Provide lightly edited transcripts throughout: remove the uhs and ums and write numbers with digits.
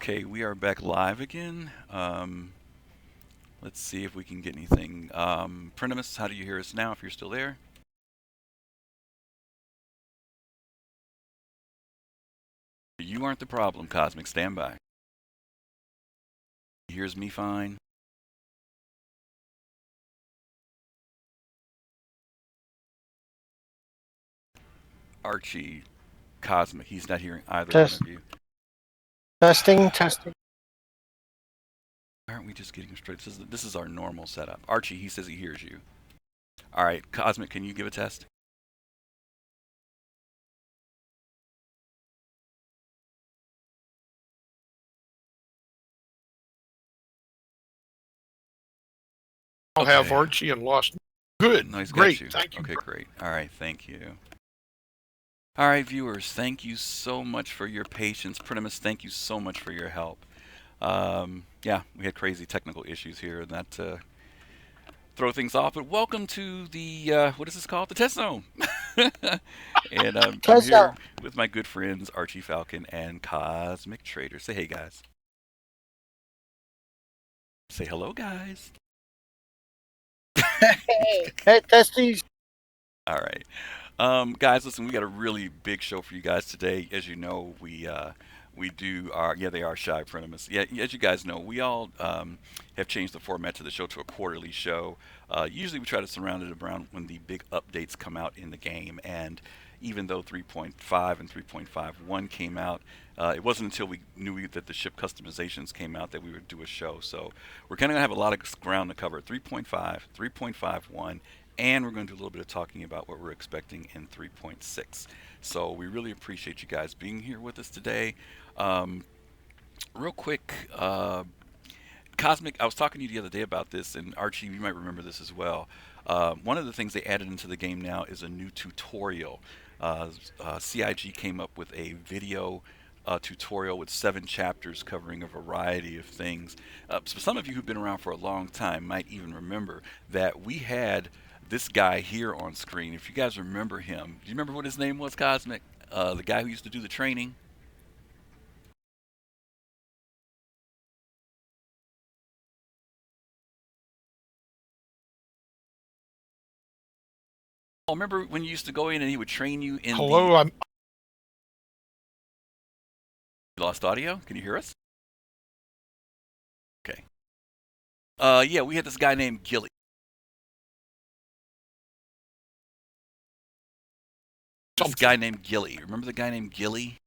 Okay, we are back live again. Let's see if we can get anything. Prentimus, how do you hear us now if you're still there? You aren't the problem, Cosmic. Stand by. He hears me fine. Archie, Cosmic, he's not hearing either one Test. of you. Testing. Why aren't we just getting straight? This is our normal setup. Archie, he says he hears you. All right, Cosmic, can you give a test? I'll have Archie and lost. Good. No, he's got Great. you. Thank you. Okay, great. All right, thank you. All right, viewers, thank you so much for your patience. Prentimus, thank you so much for your help. Yeah, we had crazy technical issues here, and that throw things off. But welcome to the what is this called? The test zone. And I'm here with my good friends Archie Falcon and Cosmic Trader. Say hey, guys. Say hello, guys. Hey, testing. All right. Guys, listen, we got a really big show for you guys today. As you know, we do our they are shy Prentimus. Yeah, as you guys know, we all have changed the format to the show to a quarterly show. Usually, we try to surround it around when the big updates come out in the game. And even though 3.5 and 3.51 came out, it wasn't until we knew that the ship customizations came out that we would do a show. So we're kind of gonna have a lot of ground to cover. 3.5, 3.51 and we're going to do a little bit of talking about what we're expecting in 3.6. So we really appreciate you guys being here with us today. Real quick, Cosmic, I was talking to you the other day about this, and Archie, you might remember this as well. One of the things they added into the game now is a new tutorial. CIG came up with a video tutorial with 7 chapters covering a variety of things. So some of you who've been around for a long time might even remember that we had this guy here on screen. If you guys remember him, do you remember what his name was, Cosmic? The guy who used to do the training? Oh, remember when you used to go in and he would train you in Hello, I'm lost audio? Can you hear us? Okay. Yeah, we had this guy named Gilly. This guy named Gilly. Remember the guy named Gilly?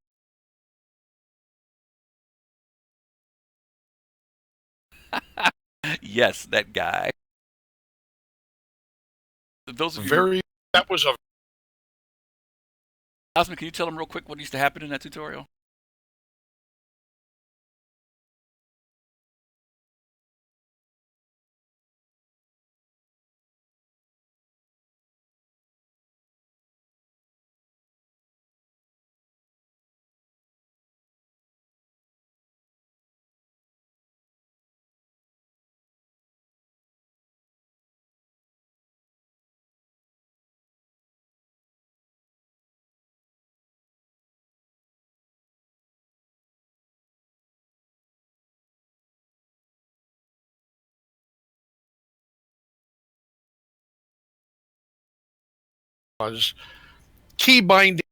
Yes, that guy. Those of you that was a Cosmic, can you tell him real quick what used to happen in that tutorial? was key binding.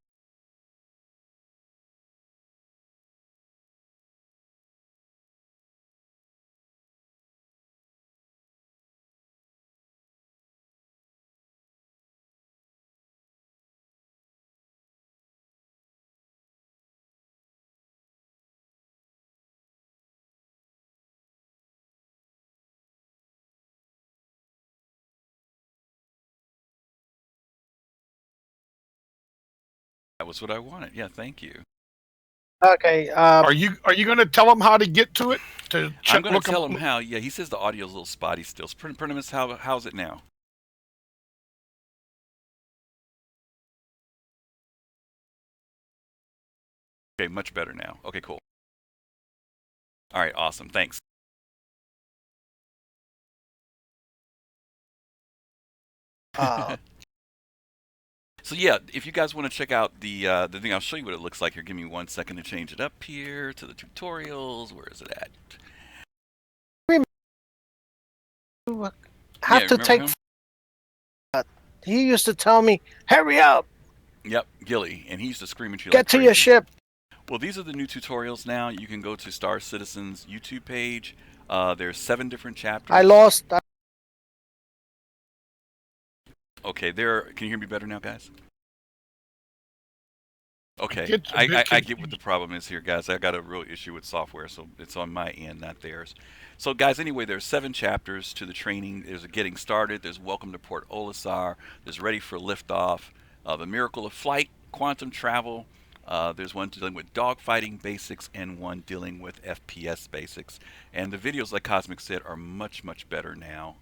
That was what I wanted. Yeah, thank you. Okay. Are you going to tell them how to get to it? I'm going to tell him how. Yeah, he says the audio's a little spotty still. Prentimus, how's it now? Okay, much better now. Okay, cool. All right, awesome. Thanks. So yeah, if you guys want to check out the thing, I'll show you what it looks like here. Give me 1 second to change it up here to the tutorials. Where is it at? Yeah, Have to remember take. him? He used to tell me, "Hurry up, Yep, Gilly, and he used to scream at you like get to your crazy. ship." Well, these are the new tutorials now. You can go to Star Citizen's YouTube page. There's 7 different I chapters. lost. Okay, there. Can you hear me better now, guys? Okay, Gets a bit I get what the confused. problem is here, guys. I got a real issue with software, so it's on my end, not theirs. So, guys, anyway, there's 7 chapters to the training. There's a getting started. There's welcome to Port Olisar. There's ready for liftoff. The miracle of flight, quantum travel. There's one dealing with dogfighting basics and one dealing with FPS basics. And the videos, like Cosmic said, are much better now.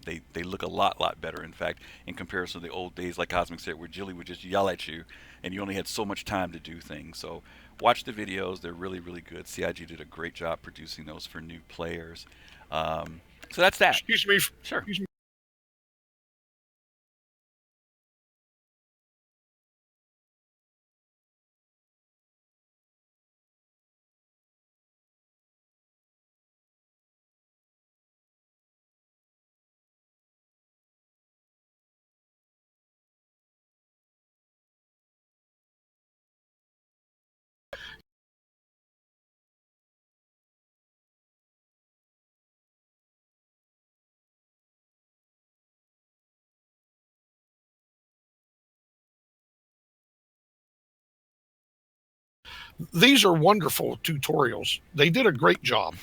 They look a lot better, in fact, in comparison to the old days, like Cosmic said, where Jilly would just yell at you and you only had so much time to do things. So watch the videos; they're really good. CIG did a great job producing those for new players. So that's that. Excuse me. Sure. Excuse me. These are wonderful tutorials. They did a great job.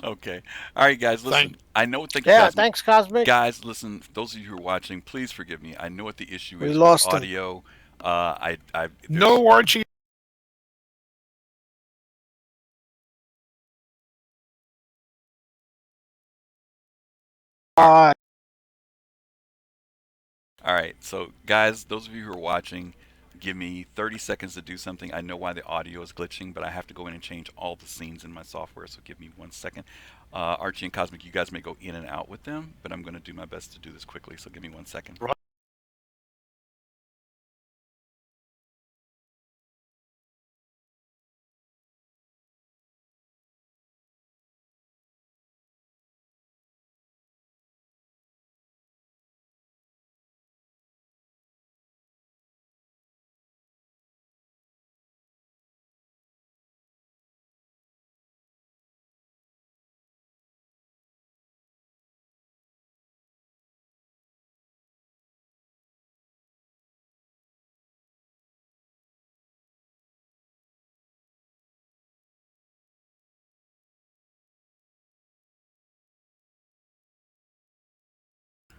Okay. All right, guys. Listen, I know. Thank you, Yeah, Cosmic. thanks, Cosmic. Guys, listen. Those of you who are watching, please forgive me. I know what the issue We is with lost him. audio. There's No, Archie. Uh, All right, so guys, those of you who are watching, give me 30 seconds to do something. I know why the audio is glitching, but I have to go in and change all the scenes in my software, so give me 1 second. Archie and Cosmic, you guys may go in and out with them, but I'm going to do my best to do this quickly, so give me 1 second. Right.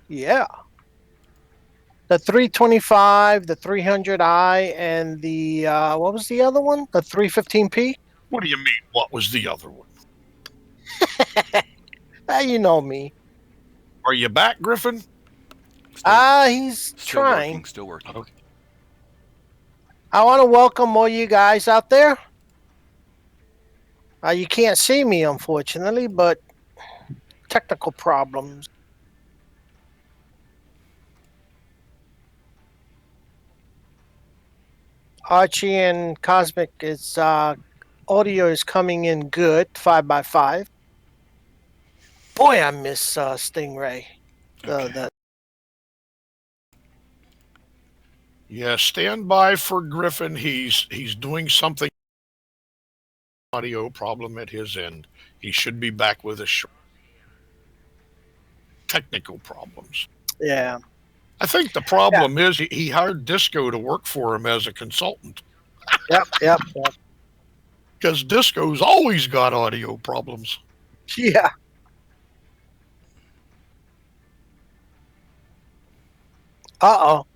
yeah. The 325, the 300i, and the what was the other one? The 315p. What do you mean? What was the other one? You know me. Are you back, Griffin? He's Still trying. working, still working. Okay. I want to welcome all you guys out there. You can't see me, unfortunately, but technical problems. Archie and Cosmic is audio is coming in good, 5x5. Boy, I miss Stingray. Okay. Yeah, stand by for Griffin. He's doing something. Audio problem at his end. He should be back with us. Technical problems. Yeah. I think the problem is he hired Disco to work for him as a consultant Yep. because Disco's always got audio problems. Yeah. Uh-oh.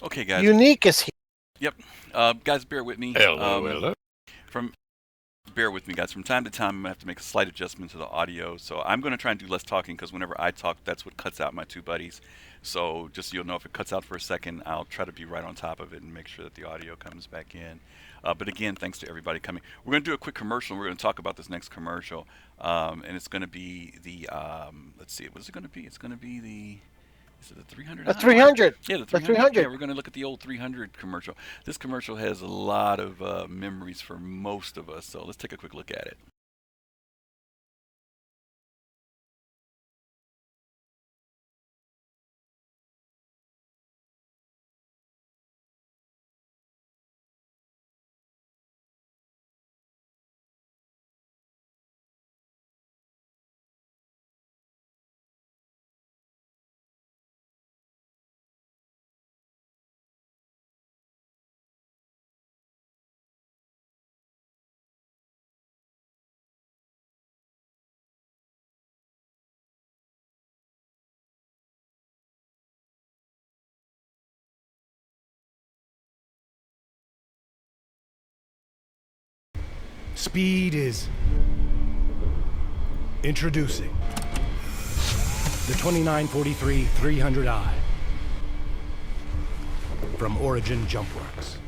Okay, guys. Unique is here. Yep. Guys, bear with me. Hello. Bear with me, guys. From time to time, I'm going to have to make a slight adjustment to the audio. So I'm going to try and do less talking because whenever I talk, that's what cuts out my two buddies. So just so you'll know, if it cuts out for a second, I'll try to be right on top of it and make sure that the audio comes back in. But again, thanks to everybody coming. We're going to do a quick commercial. We're going to talk about this next commercial. And it's going to be the, let's see, what is it going to be? It's going to be Is it the The 300i? 300. Yeah, the The 300. Yeah, 300. we're going to look at the old 300 commercial. This commercial has a lot of memories for most of us, so let's take a quick look at it. Speed is introducing the 2943 300i from Origin Jumpworks.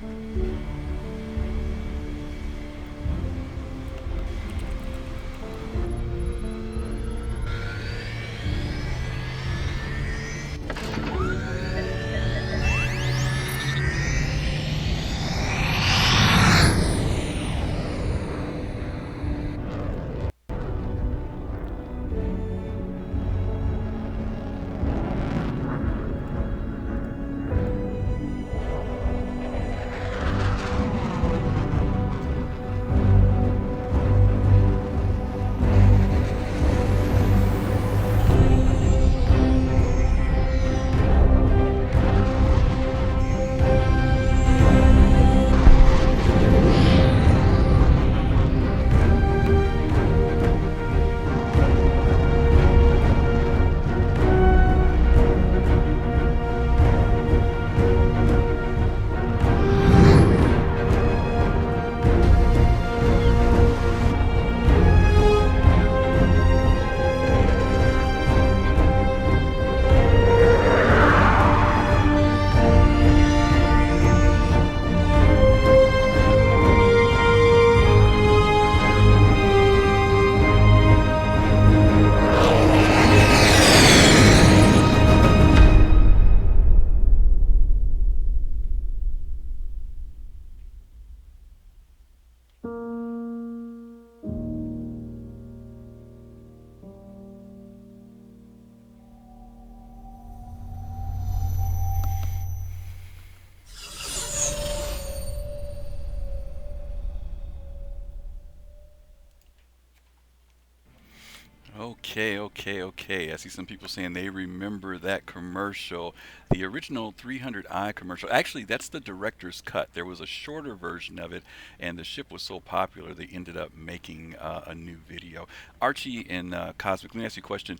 Okay. I see some people saying they remember that commercial. The original 300i commercial. Actually, that's the director's cut. There was a shorter version of it, and the ship was so popular they ended up making a new video. Archie and Cosmic, let me ask you a question.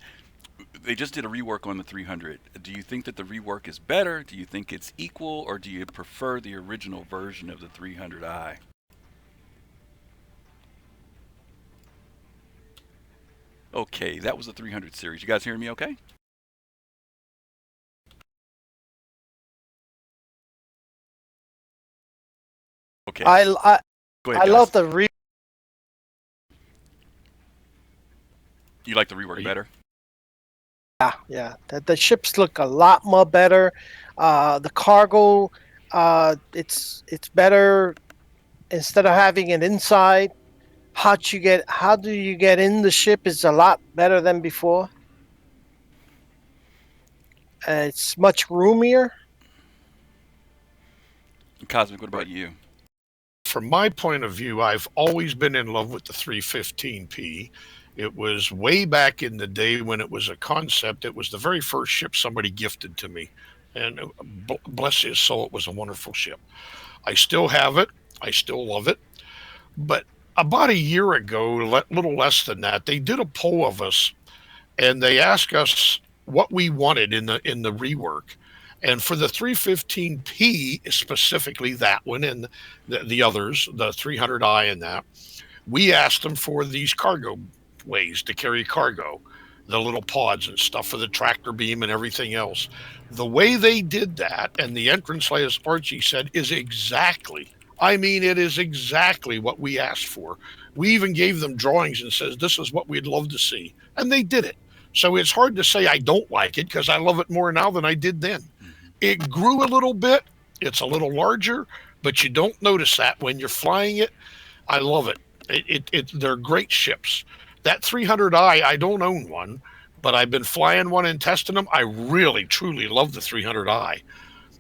They just did a rework on the 300. Do you think that the rework is better? Do you think it's equal, or do you prefer the original version of the 300i? Okay, that was the 300 series. You guys hearing me okay? Okay. I I, Go ahead, I love guys. the re. You like the Are rework you, better? Yeah. The ships look a lot more better. The cargo, it's better instead of having it inside. How do you get in the ship is a lot better than before. It's much roomier. Cosmic, what right. about you? From my point of view, I've always been in love with the 315P. It was way back in the day when it was a concept. It was the very first ship somebody gifted to me. And bless his soul, it was a wonderful ship. I still have it. I still love it. But about a year ago, little less than that, they did a poll of us and they asked us what we wanted in the rework. And for the 315P, specifically that one and the others, the 300i and that, we asked them for these cargo ways to carry cargo, the little pods and stuff for the tractor beam and everything else. The way they did that and the entrance, as Archie said, is exactly. I mean, it is exactly what we asked for. We even gave them drawings and says this is what we'd love to see, and they did it. So it's hard to say I don't like it because I love it more now than I did then. Hmm. It grew a little bit. It's a little larger, but you don't notice that when you're flying it. I love it. They're great ships. That 300i, I don't own one, but I've been flying one and testing them. I really, truly love the 300i.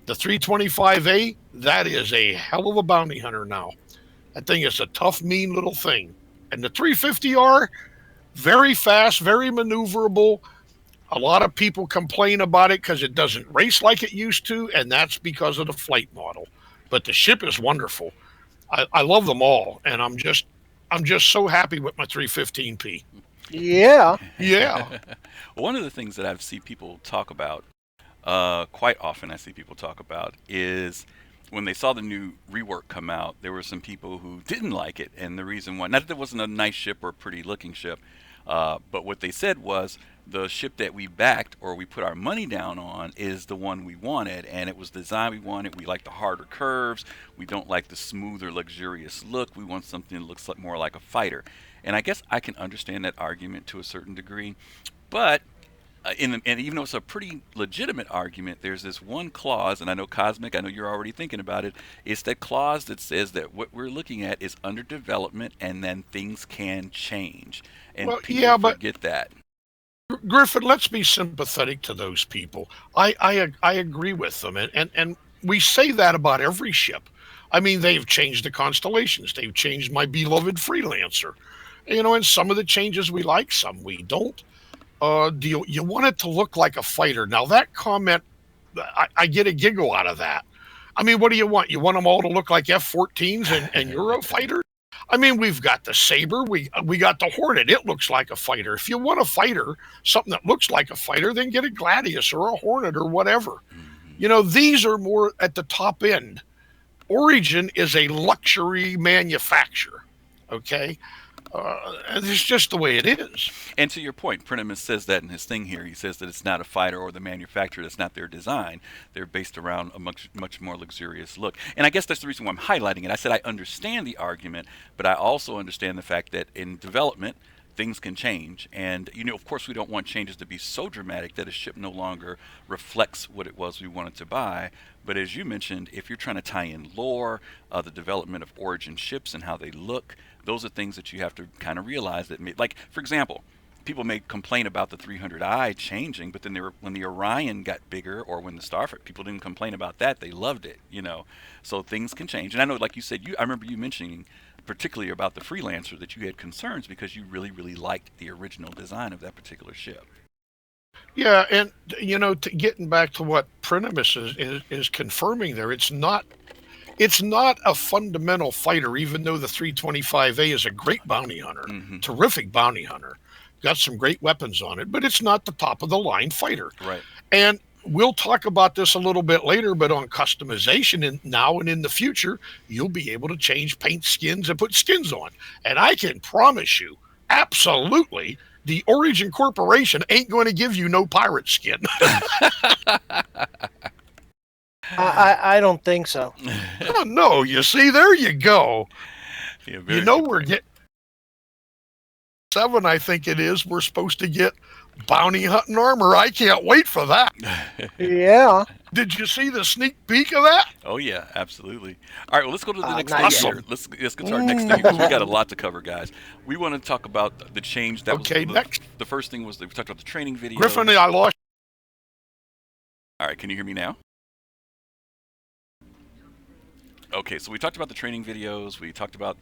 The 325A, that is a hell of a bounty hunter now. That thing is a tough, mean little thing. And the 350R, very fast, very maneuverable. A lot of people complain about it because it doesn't race like it used to, and that's because of the flight model. But the ship is wonderful. I love them all, and I'm just so happy with my 315p. Yeah. Yeah. One of the things that I've seen people talk about quite often, I see people talk about is when they saw the new rework come out, there were some people who didn't like it, and the reason why, not that it wasn't a nice ship or a pretty looking ship, but what they said was the ship that we backed or we put our money down on is the one we wanted, and it was the design we wanted. We like the harder curves. We don't like the smoother, luxurious look. We want something that looks like more like a fighter. And I guess I can understand that argument to a certain degree, but and even though it's a pretty legitimate argument, there's this one clause, and I know Cosmic, I know you're already thinking about it. It's that clause that says that what we're looking at is under development, and then things can change, and Well, people yeah, but forget that. Griffin, let's be sympathetic to those people. I agree with them, and we say that about every ship. I mean, they've changed the constellations. They've changed my beloved Freelancer. And some of the changes we like, some we don't. Do you want it to look like a fighter? Now that comment, I get a giggle out of that. I mean, what do you want? You want them all to look like F-14s and Eurofighters? I mean, we've got the Saber, we got the Hornet. It looks like a fighter. If you want a fighter, something that looks like a fighter, then get a Gladius or a Hornet or whatever. Hmm. These are more at the top end. Origin is a luxury manufacturer. Okay, and it's just the way it is. And to your point, Prentimus says that in his thing here. He says that it's not a fighter or the manufacturer. That's not their design. They're based around a much more luxurious look. And I guess that's the reason why I'm highlighting it. I said I understand the argument, but I also understand the fact that in development, things can change. And, of course, we don't want changes to be so dramatic that a ship no longer reflects what it was we wanted to buy. But as you mentioned, if you're trying to tie in lore, the development of origin ships and how they look, those are things that you have to kind of realize that, like, for example, people may complain about the 300i changing, but then when the Orion got bigger or when the Starfighter, people didn't complain about that. They loved it. So things can change. And I know, like you said, I remember you mentioning particularly about the Freelancer that you had concerns because you really, really liked the original design of that particular ship. Yeah, and getting back to what Prenimus is confirming there, it's not a fundamental fighter, even though the 325A is a great bounty hunter, Hmm. terrific bounty hunter, got some great weapons on it, but it's not the top of the line fighter. Right. And we'll talk about this a little bit later, but on customization and now and in the future, you'll be able to change paint skins and put skins on. And I can promise you, absolutely, the Origin Corporation ain't going to give you no pirate skin. I don't think so. Oh, no, you see, there you go. Yeah, You very know, good we're point. getting 7, I think it is. We're supposed to get bounty hunting armor. I can't wait for that. Yeah. Did you see the sneak peek of that? Oh yeah, absolutely. All right, well, let's go to the next Not thing yet. here. Let's get to our next thing because we got a lot to cover, guys. We want to talk about the change. That was Okay, next. the first thing was that we talked about the training Griffin, videos. I lost. All right, can you hear me now? Okay, so we talked about the training videos. We talked about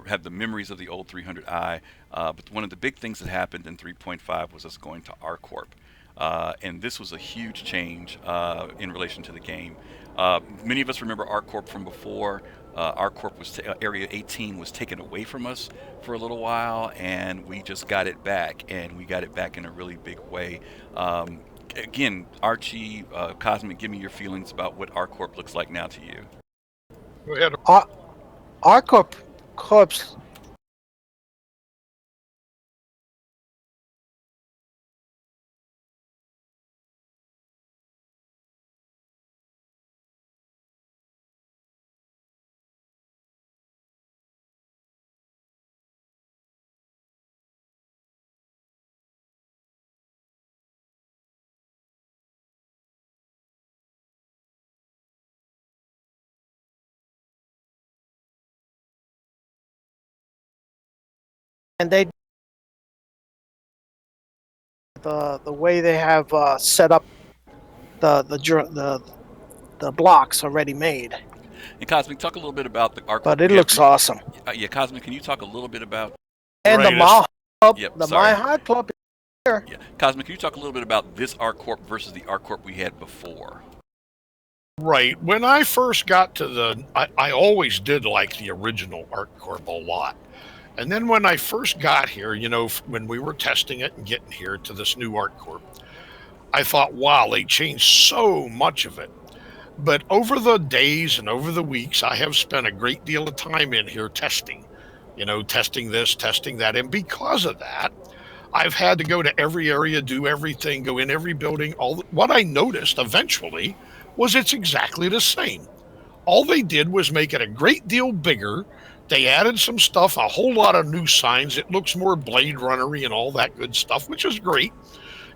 had the memories of the old 300i. But one of the big things that happened in 3.5 was us going to RCorp. And this was a huge change in relation to the game. Many of us remember RCorp from before. RCorp was Area 18 was taken away from us for a little while, and we just got it back, and we got it back in a really big way. Again, Archie, Cosmic, give me your feelings about what RCorp looks like now to you. Go ahead. Our, our corpse and they the way they have set up the blocks already made. And Cosmic, talk a little bit about the our But corp. it We have looks awesome. yeah, Cosmic. Can you talk a little bit about? And the Right. As Yep, My sorry. Hot Club is here. Yeah, Cosmic. Can you talk a little bit about this Arc Corp versus the Arc Corp we had before? Right. When I first got to I always did like the original ArcCorp a lot. And then when I first got here, when we were testing it and getting here to this new ArcCorp, I thought, wow, they changed so much of it. But over the days and over the weeks, I have spent a great deal of time in here testing, testing this, testing that. And because of that, I've had to go to every area, do everything, go in every building. What I noticed eventually was it's exactly the same. All they did was make it a great deal bigger. They added some stuff, a whole lot of new signs. It looks more Blade Runnery and all that good stuff, which is great,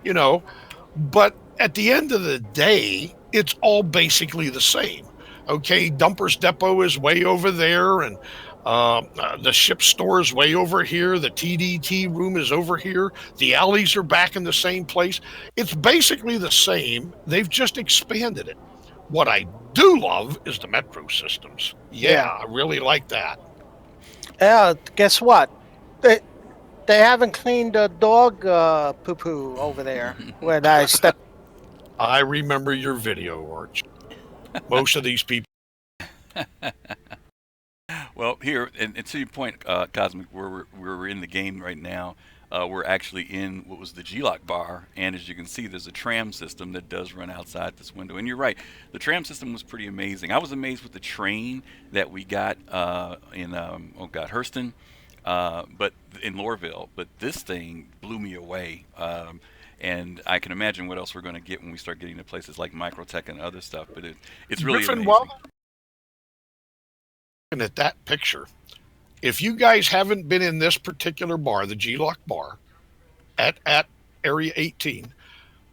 you know. But at the end of the day, it's all basically the same. Okay, Dumper's Depot is way over there, and the ship store is way over here. The TDT room is over here. The alleys are back in the same place. It's basically the same. They've just expanded it. What I do love is the metro systems. Yeah, Yeah. I really like that. Yeah. Guess what? They haven't cleaned the dog poo poo over there when I stepped. I remember your video, Arch. Most of these people. Well, here, and to your point, Cosmic, we're in the game right now. We're actually in what was the G-Lock bar, and as you can see, there's a tram system that does run outside this window. And you're right, the tram system was pretty amazing. I was amazed with the train that we got in, Hurston, but in Lorville. But this thing blew me away. And I can imagine what else we're going to get when we start getting to places like Microtech and other stuff. But it's really Griffin, amazing. while looking at that picture, if you guys haven't been in this particular bar, the G-Lock bar, at Area 18,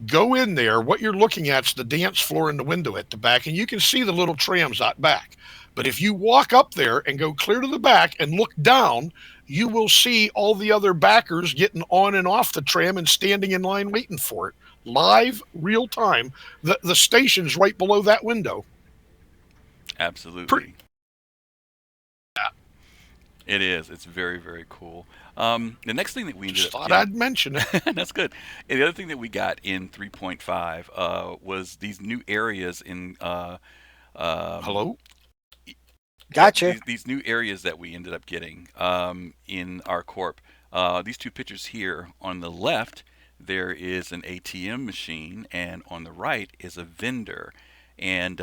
go in there. What you're looking at is the dance floor in the window at the back, and you can see the little trams out back. But if you walk up there and go clear to the back and look down, you will see all the other backers getting on and off the tram and standing in line waiting for it. Live, real time. The station's right below that window. Absolutely. It is. It's very, very cool. The next thing that we ended Just up thought getting, I'd mention it. that's good. And the other thing that we got in 3.5 was these new areas in Hello? Gotcha. these new areas that we ended up getting in our corp. These two pictures here on the left, there is an ATM machine, and on the right is a vendor. And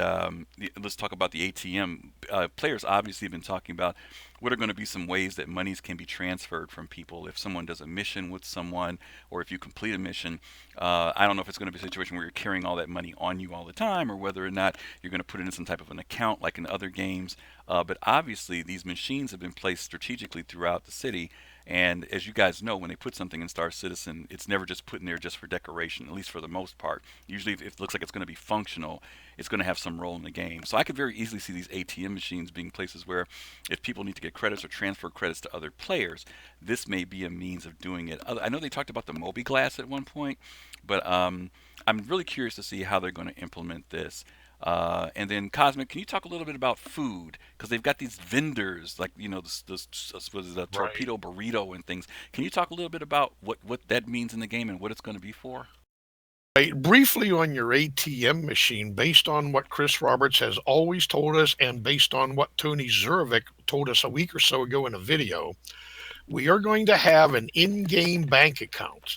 let's talk about the ATM. Players obviously have been talking about what are going to be some ways that monies can be transferred from people if someone does a mission with someone, or if you complete a mission. I don't know if it's going to be a situation where you're carrying all that money on you all the time, or whether or not you're going to put it in some type of an account like in other games. But obviously, these machines have been placed strategically throughout the city. And as you guys know, when they put something in Star Citizen, it's never just put in there just for decoration, at least for the most part. Usually, if it looks like it's going to be functional, it's going to have some role in the game. So I could very easily see these ATM machines being places where if people need to get credits or transfer credits to other players, this may be a means of doing it. I know they talked about the Moby Glass at one point, but I'm really curious to see how they're going to implement this. And then Cosmic, can you talk a little bit about food? Because they've got these vendors, like what is it, a Right. torpedo burrito and things. Can you talk a little bit about what that means in the game and what it's going to be for? Right. Briefly on your ATM machine, based on what Chris Roberts has always told us and based on what Tony Zurovic told us a week or so ago in a video, we are going to have an in-game bank account.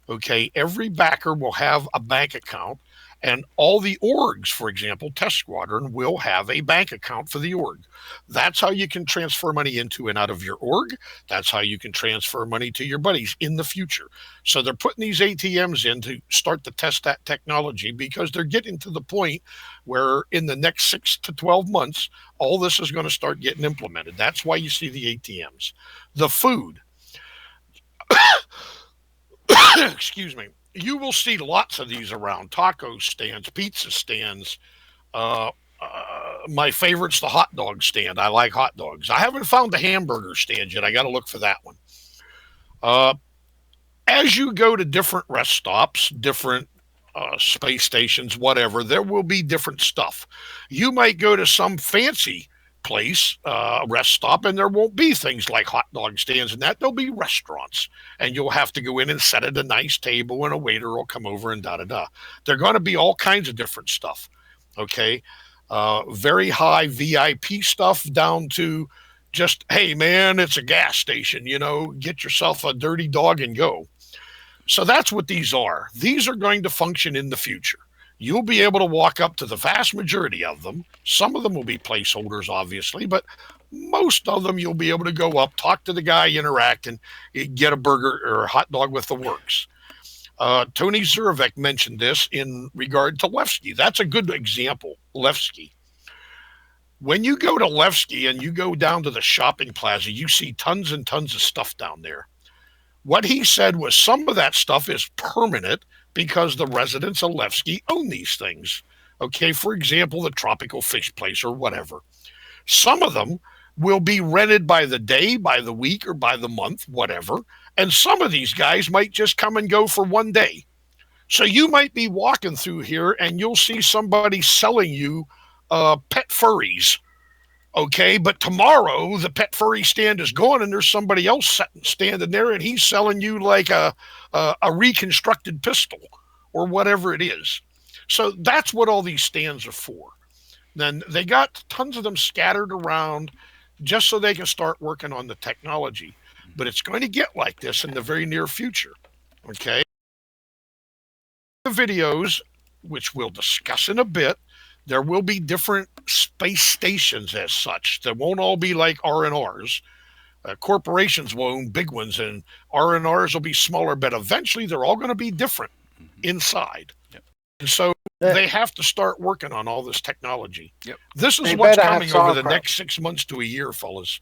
Okay, every backer will have a bank account, and all the orgs, for example, Test Squadron, will have a bank account for the org. That's how you can transfer money into and out of your org. That's how you can transfer money to your buddies in the future. So they're putting these ATMs in to start to test that technology because they're getting to the point where in the next 6 to 12 months, all this is going to start getting implemented. That's why you see the ATMs. The food, excuse me, you will see lots of these around: taco stands, pizza stands. Uh, my favorite's the hot dog stand. I like hot dogs. I haven't found the hamburger stand yet. I got to look for that one. Uh, as you go to different rest stops, different space stations, whatever, there will be different stuff. You might go to some fancy place, rest stop, and there won't be things like hot dog stands and that. There'll be restaurants, and you'll have to go in and set at a nice table, and a waiter will come over and da da da. They're going to be all kinds of different stuff. Okay. Very high VIP stuff down to just, hey, man, it's a gas station, get yourself a dirty dog and go. So that's what these are. These are going to function in the future. You'll be able to walk up to the vast majority of them. Some of them will be placeholders, obviously, but most of them you'll be able to go up, talk to the guy, interact, and get a burger or a hot dog with the works. Tony Zurvek mentioned this in regard to Levski. That's a good example, Levski. When you go to Levski and you go down to the shopping plaza, you see tons and tons of stuff down there. What he said was some of that stuff is permanent because the residents of Levski own these things. Okay, for example, the tropical fish place or whatever. Some of them will be rented by the day, by the week, or by the month, whatever. And some of these guys might just come and go for one day. So you might be walking through here and you'll see somebody selling you pet furries. Okay, but tomorrow the pet furry stand is gone and there's somebody else standing there and he's selling you like a reconstructed pistol or whatever it is. So that's what all these stands are for. Then they got tons of them scattered around just so they can start working on the technology. But it's going to get like this in the very near future. Okay. The videos, which we'll discuss in a bit, there will be different space stations as such. They won't all be like R&Rs. Corporations will own big ones, and R&Rs will be smaller, but eventually they're all going to be different inside. Yep. And so they have to start working on all this technology. Yep. This is They what's better have coming over the sauerkraut. next 6 months to a year, fellas.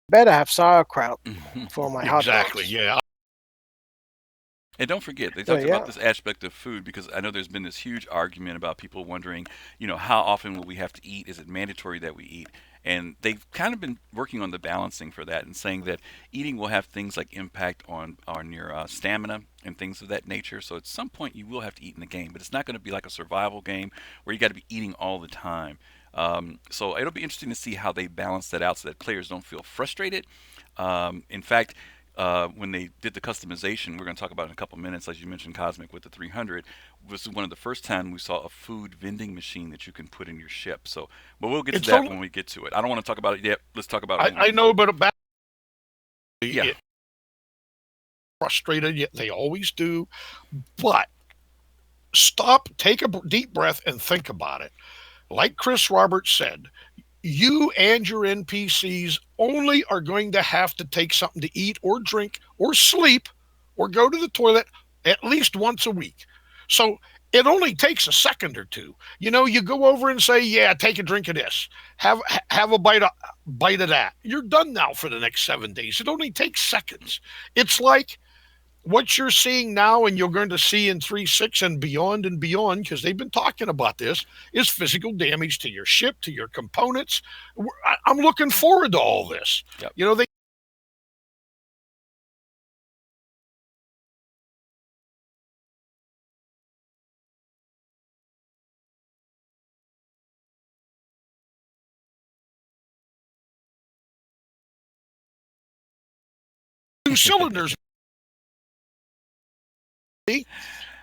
Better have sauerkraut for my hot Exactly, dogs. yeah. And don't forget, they So, talked yeah. about this aspect of food because I know there's been this huge argument about people wondering, how often will we have to eat? Is it mandatory that we eat? And they've kind of been working on the balancing for that and saying that eating will have things like impact on your stamina and things of that nature. So at some point you will have to eat in the game, but it's not going to be like a survival game where you got to be eating all the time. So it'll be interesting to see how they balance that out so that players don't feel frustrated. In fact, when they did the customization, we're going to talk about in a couple minutes, as you mentioned, Cosmic with the 300, was one of the first time we saw a food vending machine that you can put in your ship. So, but we'll get to It's that totally, when we get to it. I don't want to talk about it yet. Let's talk about it. I know, but about Yeah. frustrated, yet they always do. But stop, take a deep breath, and think about it. Like Chris Roberts said, you and your NPCs only are going to have to take something to eat or drink or sleep or go to the toilet at least once a week. So it only takes a second or two. You go over and say, "Yeah, take a drink of this. Have a bite of that." You're done now for the next 7 days. It only takes seconds. It's like what you're seeing now and you're going to see in 3.6 and beyond, because they've been talking about this, is physical damage to your ship, to your components. I'm looking forward to all this. Yep. They two cylinders,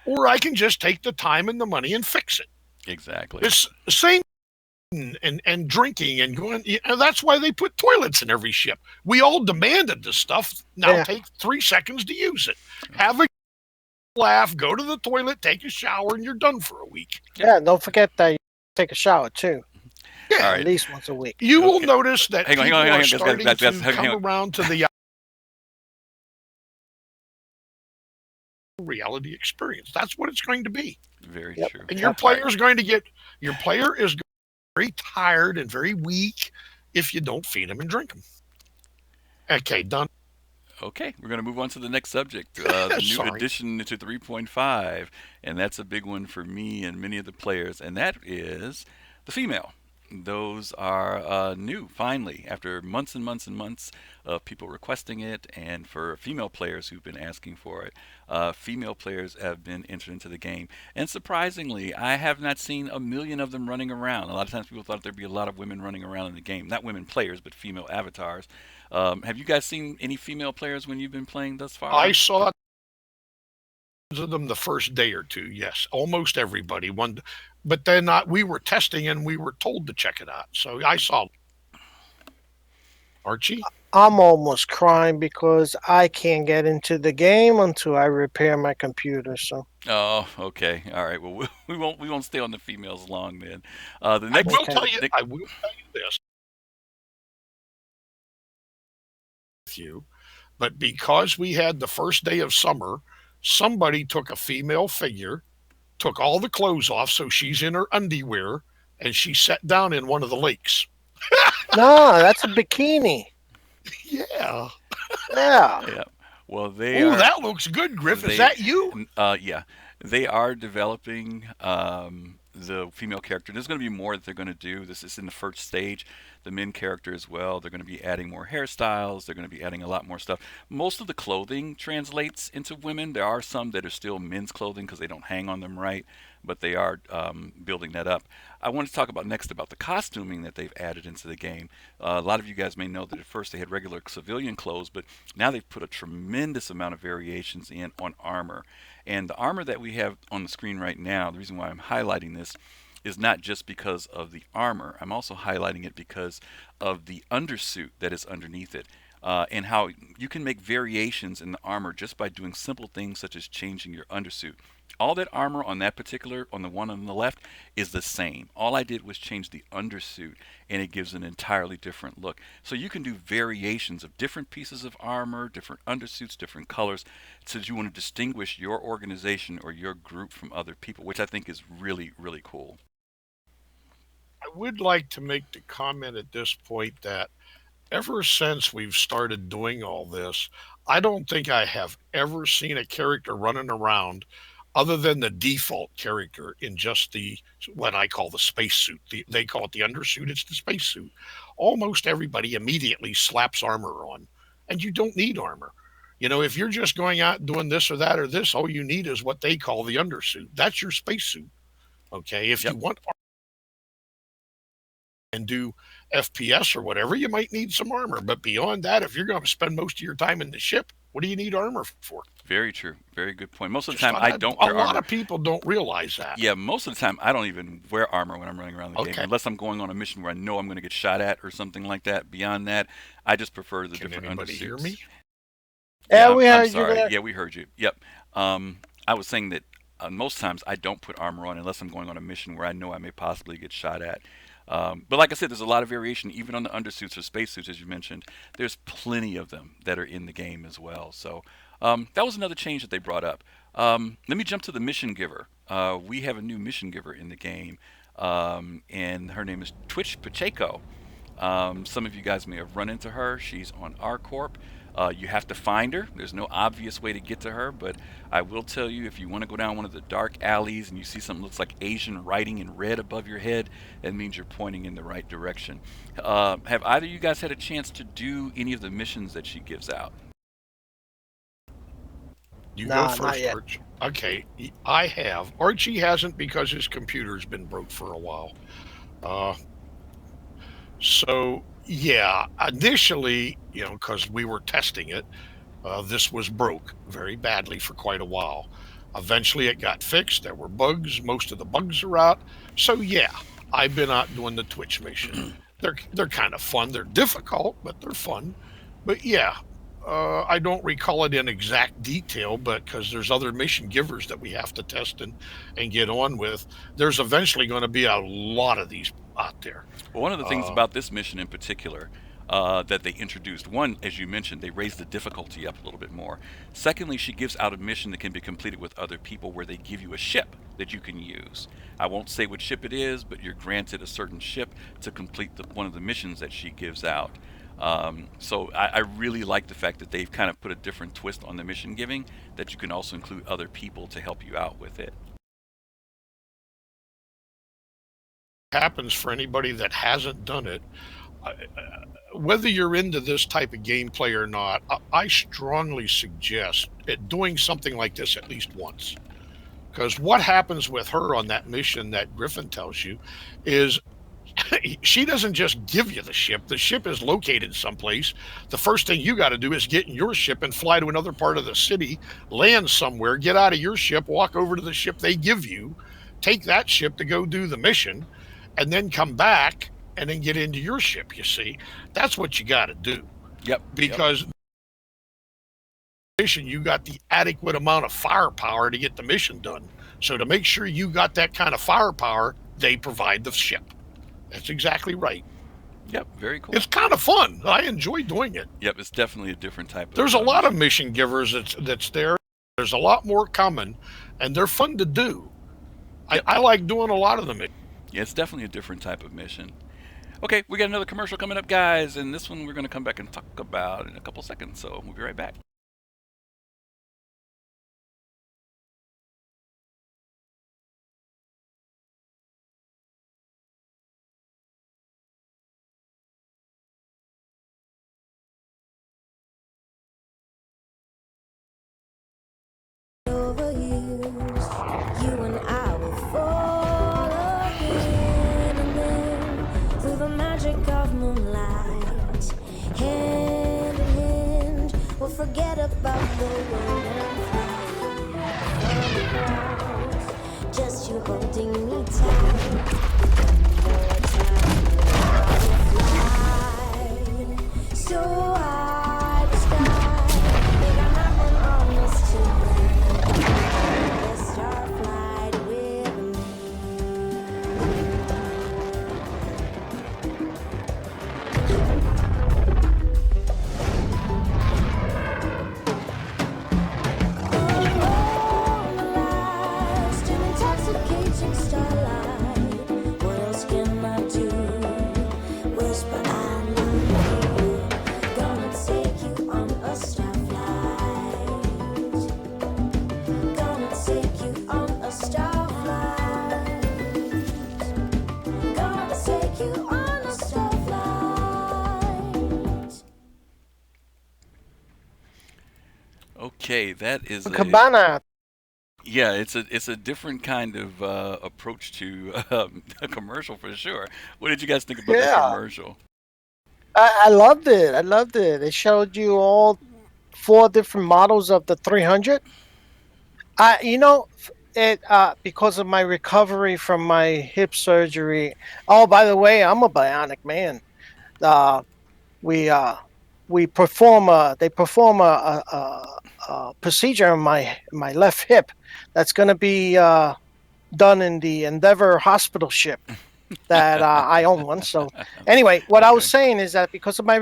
or I can just take the time and the money and fix it. Exactly. It's the same and drinking and going. That's why they put toilets in every ship. We all demanded this stuff. Now take 3 seconds to use it. Have a laugh, go to the toilet, take a shower, and you're done for a week. Yeah, don't forget that you take a shower too. Yeah, right. At least once a week. you will notice that Hang on, people hang on, are hang on, starting guys, to hang on. come around to the reality experience. That's what it's going to be. Very Yep. true. And your player is going to get very tired and very weak if you don't feed them and drink them. Okay, done. Okay, we're going to move on to the next subject, the new Sorry. addition to 3.5, and that's a big one for me and many of the players, and that is the female. Those are new, finally, after months and months and months of people requesting it, and for female players who've been asking for it. Female players have been entered into the game. And surprisingly, I have not seen a million of them running around. A lot of times people thought there'd be a lot of women running around in the game. Not women players, but female avatars. Have you guys seen any female players when you've been playing thus I far? saw of them the first day or two. Yes, almost everybody. One, but then we were testing and we were told to check it out. So I saw Archie. I'm almost crying because I can't get into the game until I repair my computer. So Oh, okay. All right. Well, we won't stay on the females long then. The I next, will okay. tell you. the, I will tell you this with you, but because we had the first day of summer, somebody took a female figure, took all the clothes off, so she's in her underwear, and she sat down in one of the lakes. No, that's a bikini. Yeah. Yeah. yeah. Well, they Oh, are that looks good, Griff. Is they that you? yeah, they are developing the female character. There's going to be more that they're going to do. This is in the first stage. The men character as well. They're going to be adding more hairstyles. They're going to be adding a lot more stuff. Most of the clothing translates into women. There are some that are still men's clothing because they don't hang on them right, but they are building that up. I want to talk about next about the costuming that they've added into the game. A lot of you guys may know that at first they had regular civilian clothes, but now they've put a tremendous amount of variations in on armor. And the armor that we have on the screen right now, the reason why I'm highlighting this is not just because of the armor. I'm also highlighting it because of the undersuit that is underneath it. And how you can make variations in the armor just by doing simple things such as changing your undersuit. All that armor on that particular, on the one on the left, is the same. All I did was change the undersuit, and it gives an entirely different look. So you can do variations of different pieces of armor, different undersuits, different colors, since you want to distinguish your organization or your group from other people, which I think is really, really cool. I would like to make the comment at this point that ever since we've started doing all this, I don't think I have ever seen a character running around other than the default character in just the what I call the spacesuit. They call it the undersuit, it's the spacesuit. Almost everybody immediately slaps armor on, and you don't need armor. You know, if you're just going out and doing this or that or this, all you need is what they call the undersuit. That's your spacesuit. Okay. If you Yep, want and do FPS or whatever, you might need some armor. But beyond that, if you're going to spend most of your time in the ship, what do you need armor for? very true. Very good point. Most of the Just time, thought I I'd, don't a wear lot armor. of people don't realize that. Yeah, most of the time, I don't even wear armor when I'm running around the game, Okay. unless I'm going on a mission where I know I'm going to get shot at or something like that. Beyond that, I just prefer the Can different anybody hear undersuits. me? Yeah, Yeah, we I'm heard you sorry. there. Yeah, we heard you. Yep. I was saying that most times I don't put armor on unless I'm going on a mission where I know I may possibly get shot at. But like I said, there's a lot of variation even on the undersuits or spacesuits, as you mentioned. There's plenty of them that are in the game as well. So that was another change that they brought up. Let me jump to the mission giver. We have a new mission giver in the game, and her name is Twitch Pacheco. Some of you guys may have run into her. She's on R Corp. You have to find her. There's no obvious way to get to her, but I will tell you if you want to go down one of the dark alleys and you see something that looks like Asian writing in red above your head, that means you're pointing in the right direction. Have either of you guys had a chance to do any of the missions that she gives out? You go Nah, not first, yet. Arch. Okay, I have. Archie hasn't because his computer's been broke for a while. Uh, so yeah, initially, because we were testing it, this was broke very badly for quite a while. Eventually, it got fixed. There were bugs. Most of the bugs are out. So yeah, I've been out doing the Twitch mission. They're kind of fun. They're difficult, but they're fun. But yeah, I don't recall it in exact detail, but because there's other mission givers that we have to test and get on with, there's eventually going to be a lot of these out there. Well, one of the things Uh, about this mission in particular that they introduced, one, as you mentioned, they raised the difficulty up a little bit more. Secondly, she gives out a mission that can be completed with other people where they give you a ship that you can use. I won't say what ship it is, but you're granted a certain ship to complete one of the missions that she gives out. So I really like the fact that they've kind of put a different twist on the mission giving, that you can also include other people to help you out with it. happens for anybody that hasn't done it, whether you're into this type of gameplay or not, I strongly suggest doing something like this at least once. Because what happens with her on that mission that Griffin tells you is she doesn't just give you the ship. The ship is located someplace. The first thing you got to do is get in your ship and fly to another part of the city, land somewhere, get out of your ship, walk over to the ship they give you, take that ship to go do the mission, and then come back and then get into your ship. You see, that's what you got to do, Yep. Yep. because mission you got the adequate amount of firepower to get the mission done. So to make sure you got that kind of firepower, they provide the ship. That's exactly right. Yep. Very cool. It's kind of fun. I enjoy doing it. Yep. It's definitely a different type of. There's a lot of mission givers that's there. There's a lot more coming, and they're fun to do. Yep. I like doing a lot of them. Yeah, it's definitely a different type of mission. Okay, we got another commercial coming up, guys, and this one we're going to come back and talk about in a couple seconds. So we'll be right back. Over years, you and I will fall again and then through the magic of moonlight, hand in hand, we'll forget about the world and fly from the clouds. Just you holding me tight for a time I will fly so high the sky. They got nothing on us tonight. Let's start flight with me. Oh, the last and intoxicating starlight. What else can I do? Whisper I love you. Gonna take you on a star flight. Gonna take you on a star flight. Gonna take you on a star flight. Okay, that is a Cabana. yeah. It's a different kind of approach to a commercial for sure. What did you guys think about that Yeah, commercial? I loved it. I loved it. It showed you all four different models of the 300. It because of my recovery from my hip surgery. Oh, by the way, I'm a bionic man. Uh, we we perform they perform a procedure on my left hip that's going to be done in the Endeavor hospital ship that I own one. So anyway, what I was Okay. saying is that because of my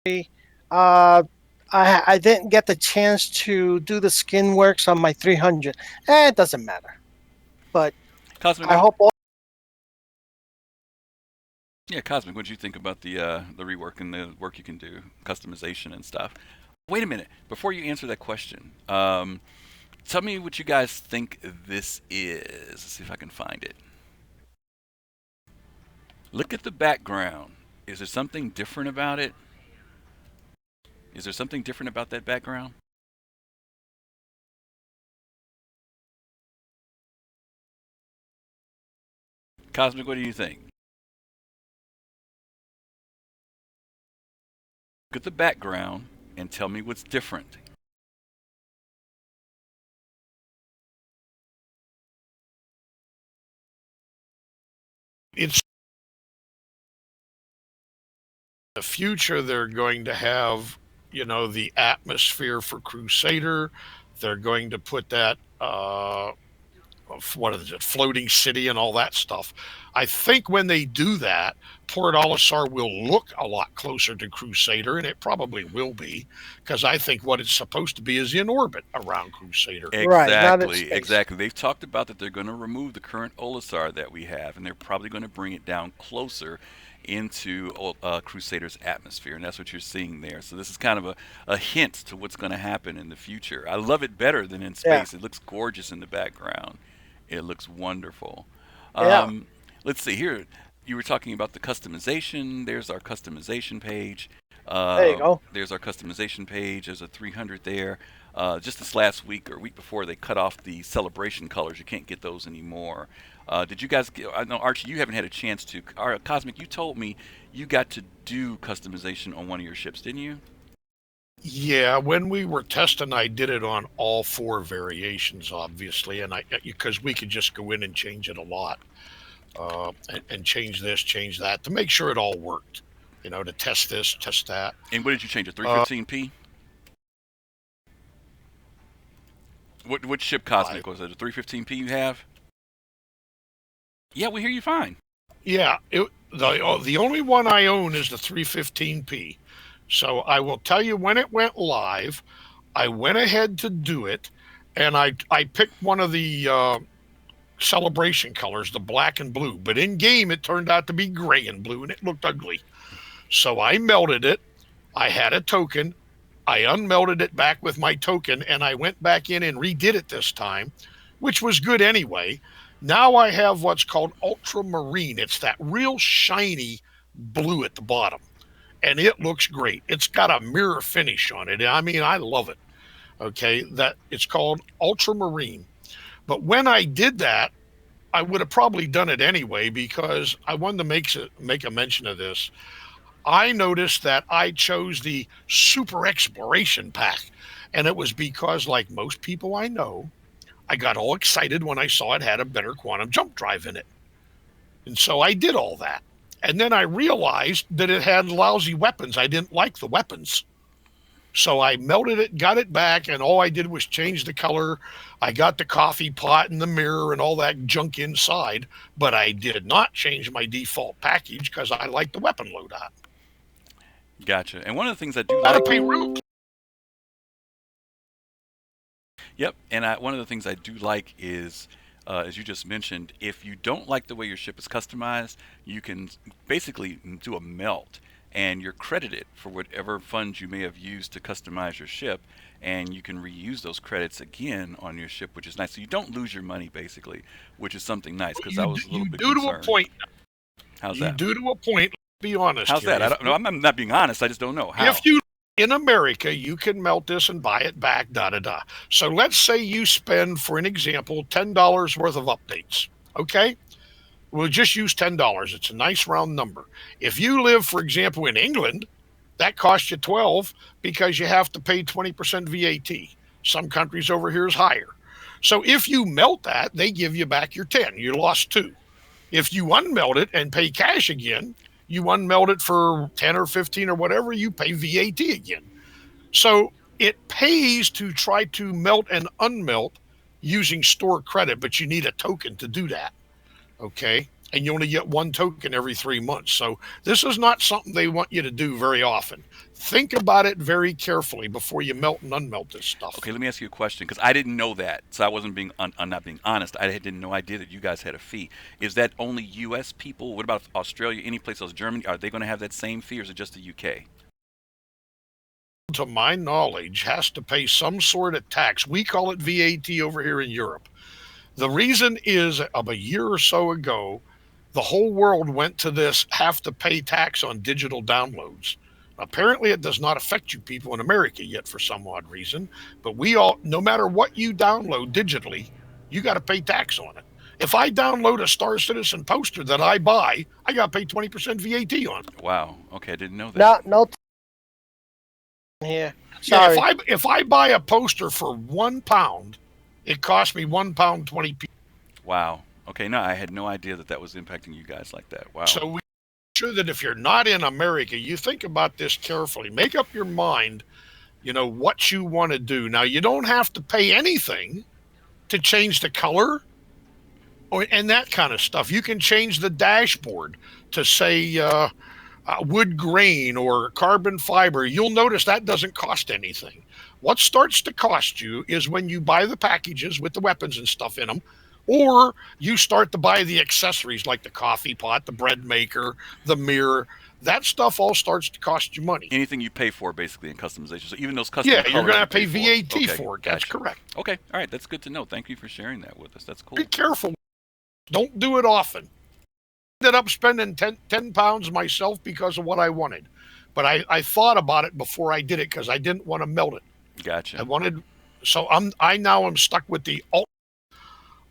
recovery, uh, I didn't get the chance to do the skin works on my 300. It doesn't matter, but Cosmic, I hope all. yeah, Cosmic. What did you think about the rework and the work you can do, customization and stuff? Wait a minute, before you answer that question, tell me what you guys think this is. Let's see if I can find it. Look at the background. Is there something different about it? Is there something different about that background? Cosmic, what do you think? Look at the background and tell me what's different. It's the future. They're going to have, the atmosphere for Crusader. They're going to put that what is it, floating city and all that stuff. I think when they do that, Port Olisar will look a lot closer to Crusader, and it probably will be, because I think what it's supposed to be is in orbit around Crusader. Right, not in Exactly, space. exactly. They've talked about that they're going to remove the current Olisar that we have, and they're probably going to bring it down closer into Crusader's atmosphere, and that's what you're seeing there. So this is kind of a hint to what's going to happen in the future. I love it better than in Yeah, space. It looks gorgeous in the background. It looks wonderful. yeah. Um, let's see here. you were talking about the customization. There's our customization page. There you go. There's our customization page. There's a 300 there. Just this last week or week before, they cut off the celebration colors. You can't get those anymore. Did you guys get? I know Archie, you haven't had a chance to. Cosmic, you told me you got to do customization on one of your ships, didn't you? Yeah, when we were testing, I did it on all 4 variations, obviously, and because we could just go in and change it a lot, and change this, change that to make sure it all worked. To test this, test that. And what did you change it? 315p. What ship Cosmic was it? A 315p you have? Yeah, we hear you fine. Yeah, the only one I own is the 315p. So I will tell you when it went live, I went ahead to do it, and I picked one of the celebration colors, the black and blue. But in game, it turned out to be gray and blue, and it looked ugly. So I melted it. I had a token. I unmelted it back with my token, and I went back in and redid it this time, which was good anyway. Now I have what's called Ultramarine. It's that real shiny blue at the bottom, and it looks great. It's got a mirror finish on it. I mean, I love it. Okay, that it's called Ultramarine. But when I did that, I would have probably done it anyway because I wanted to make a mention of this. I noticed that I chose the Super Exploration Pack, and it was because, like most people I know, I got all excited when I saw it had a better quantum jump drive in it. And so I did all that. And then I realized that it had lousy weapons. I didn't like the weapons. So I melted it, got it back, and all I did was change the color. I got the coffee pot and the mirror and all that junk inside, but I did not change my default package because I like the weapon loadout. Gotcha. And one of the things I do Gotta like. pay real. Yep. And one of the things I do like is, as you just mentioned, if you don't like the way your ship is customized, you can basically do a melt, and you're credited for whatever funds you may have used to customize your ship, and you can reuse those credits again on your ship, which is nice. So you don't lose your money, basically, which is something nice because I was a little bit concerned. You do to a point. How's that? You do to a point. Be honest. How's that? I don't know. I'm not being honest. I just don't know how. If you in America, you can melt this and buy it back. So let's say you spend, for an example, $10 worth of updates. Okay, we'll just use $10. It's a nice round number. If you live, for example, in England, that costs you 12 because you have to pay 20% VAT. Some countries over here is higher. So if you melt that, they give you back your 10. You lost 2. If you unmelt it and pay cash again, you unmelt it for 10 or 15 or whatever, you pay VAT again. So it pays to try to melt and unmelt using store credit, but you need a token to do that. Okay. And you only get 1 token every 3 months. So this is not something they want you to do very often. Think about it very carefully before you melt and unmelt this stuff. Okay, let me ask you a question because I didn't know that, so I wasn't being I'm not being honest. I had no idea that you guys had a fee. Is that only U.S. people? What about Australia? Any place else? Germany? Are they going to have that same fee, or is it just the U.K.? To my knowledge, has to pay some sort of tax. We call it VAT over here in Europe. The reason is, of a year or so ago, the whole world went to this have to pay tax on digital downloads. Apparently, it does not affect you people in America yet for some odd reason, but we all, no matter what you download digitally, you got to pay tax on it. If I download a Star Citizen poster that I buy, I got to pay 20% VAT on it. Wow. Okay, I didn't know that. No here. Sorry. Yeah, if I buy a poster for £1, it costs me £1.20. Wow. Okay, no, I had no idea that was impacting you guys like that. Wow. So we sure that if you're not in America, you think about this carefully. Make up your mind, what you want to do. Now, you don't have to pay anything to change the color and that kind of stuff. You can change the dashboard to say wood grain or carbon fiber. You'll notice that doesn't cost anything. What starts to cost you is when you buy the packages with the weapons and stuff in them, or you start to buy the accessories like the coffee pot, the bread maker, the mirror. That stuff all starts to cost you money. Anything you pay for, basically, in customization. So even those custom colors, you're going to pay VAT for it. That's correct. Okay, all right, that's good to know. Thank you for sharing that with us. That's cool. Be careful. Don't do it often. ended up spending 10 pounds myself because of what I wanted. But I thought about it before I did it because I didn't want to melt it. I Gotcha. wanted, so I now am stuck with the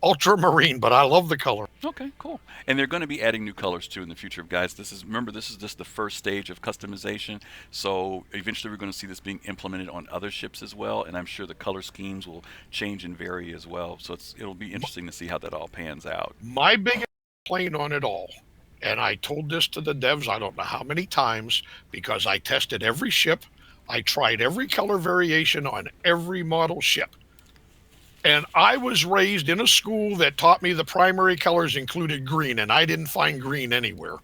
ultramarine, but I love the color. Okay, cool. And they're going to be adding new colors too in the future, guys. This is remember this is just the first stage of customization. So eventually we're going to see this being implemented on other ships as well, and I'm sure the color schemes will change and vary as well. So it'll be interesting to see how that all pans out. My biggest complaint on it all, and I told this to the devs I don't know how many times because I tested every ship, I tried every color variation on every model ship. And I was raised in a school that taught me the primary colors included green, and I didn't find green anywhere.